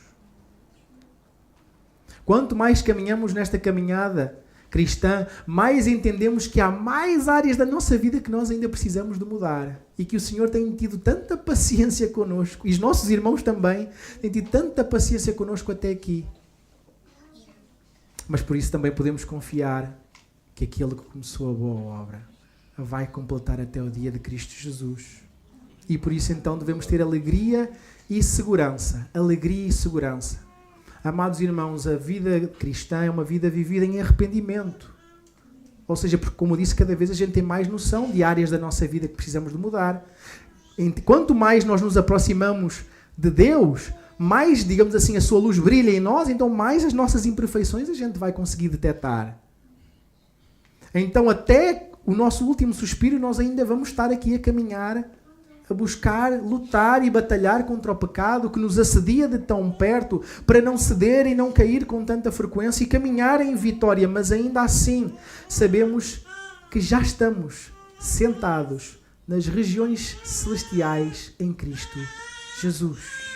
Quanto mais caminhamos nesta caminhada cristã, mais entendemos que há mais áreas da nossa vida que nós ainda precisamos de mudar e que o Senhor tem tido tanta paciência connosco, e os nossos irmãos também têm tido tanta paciência connosco até aqui. Mas por isso também podemos confiar que aquele que começou a boa obra a vai completar até o dia de Cristo Jesus. E por isso então devemos ter alegria e segurança. Alegria e segurança. Amados irmãos, a vida cristã é uma vida vivida em arrependimento. Ou seja, porque como eu disse, cada vez a gente tem mais noção de áreas da nossa vida que precisamos de mudar. Quanto mais nós nos aproximamos de Deus, mais, digamos assim, a sua luz brilha em nós, então mais as nossas imperfeições a gente vai conseguir detectar. Então até o nosso último suspiro nós ainda vamos estar aqui a caminhar, a buscar, lutar e batalhar contra o pecado que nos assedia de tão perto, para não ceder e não cair com tanta frequência e caminhar em vitória, mas ainda assim sabemos que já estamos sentados nas regiões celestiais em Cristo Jesus.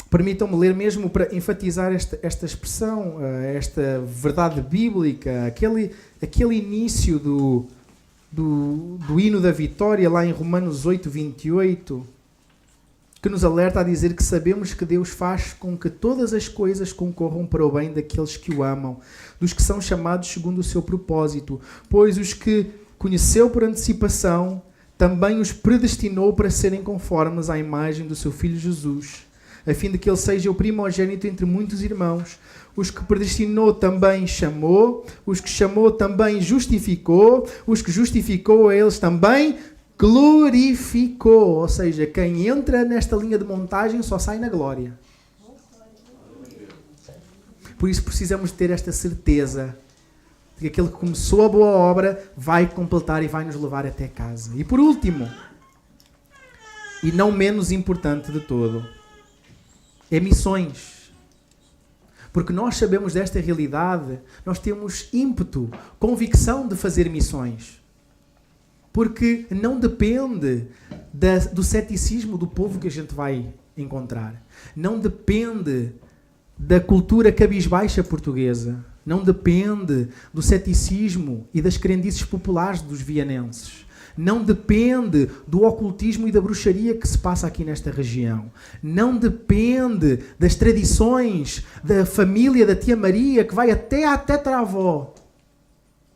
Permitam-me ler mesmo para enfatizar esta expressão, esta verdade bíblica, aquele início do hino da vitória lá em Romanos 8:28, que nos alerta a dizer que sabemos que Deus faz com que todas as coisas concorram para o bem daqueles que o amam, dos que são chamados segundo o seu propósito, pois os que conheceu por antecipação, também os predestinou para serem conformes à imagem do seu Filho Jesus, a fim de que ele seja o primogênito entre muitos irmãos. Os que predestinou também chamou, os que chamou também justificou, os que justificou a eles também glorificou. Ou seja, quem entra nesta linha de montagem só sai na glória. Por isso precisamos ter esta certeza de que aquele que começou a boa obra vai completar e vai nos levar até casa. E por último, e não menos importante de todo, é missões. Porque nós sabemos desta realidade, nós temos ímpeto, convicção de fazer missões. Porque não depende do ceticismo do povo que a gente vai encontrar. Não depende da cultura cabisbaixa portuguesa. Não depende do ceticismo e das crendices populares dos vianenses. Não depende do ocultismo e da bruxaria que se passa aqui nesta região. Não depende das tradições da família da tia Maria, que vai até à tetravó,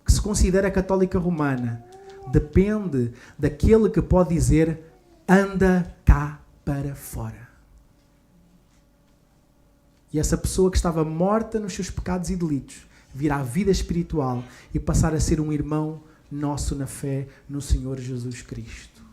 que se considera católica romana. Depende daquele que pode dizer: anda cá para fora. E essa pessoa que estava morta nos seus pecados e delitos virá à vida espiritual e passar a ser um irmão nosso na fé no Senhor Jesus Cristo.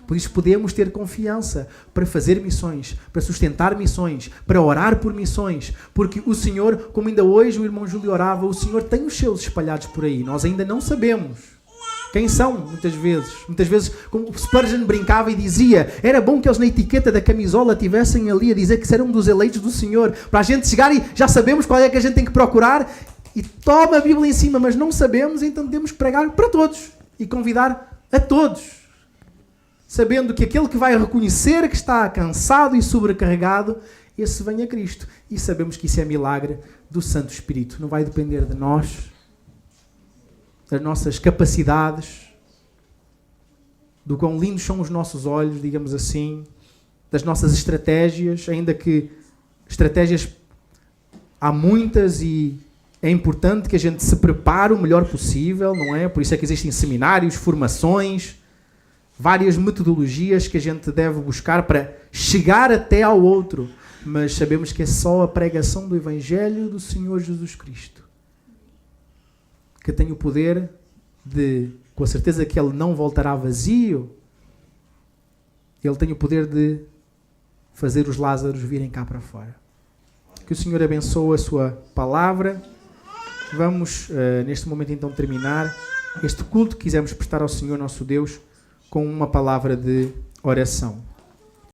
Por isso podemos ter confiança para fazer missões, para sustentar missões, para orar por missões, porque o Senhor, como ainda hoje o irmão Júlio orava, o Senhor tem os seus espalhados por aí. Nós ainda não sabemos quem são, muitas vezes. Muitas vezes, como o Spurgeon brincava e dizia, era bom que eles na etiqueta da camisola tivessem ali a dizer que eram um dos eleitos do Senhor, para a gente chegar e já sabemos qual é que a gente tem que procurar, e toma a Bíblia em cima, mas não sabemos, então temos que pregar para todos e convidar a todos, sabendo que aquele que vai reconhecer que está cansado e sobrecarregado, esse vem a Cristo. E sabemos que isso é milagre do Santo Espírito. Não vai depender de nós, das nossas capacidades, do quão lindos são os nossos olhos, digamos assim, das nossas estratégias, ainda que estratégias há muitas e é importante que a gente se prepare o melhor possível, não é? Por isso é que existem seminários, formações, várias metodologias que a gente deve buscar para chegar até ao outro. Mas sabemos que é só a pregação do Evangelho do Senhor Jesus Cristo que tem o poder de, com a certeza que Ele não voltará vazio, Ele tem o poder de fazer os Lázaros virem cá para fora. Que o Senhor abençoe a sua palavra. Vamos, neste momento, então, terminar este culto que quisemos prestar ao Senhor nosso Deus com uma palavra de oração.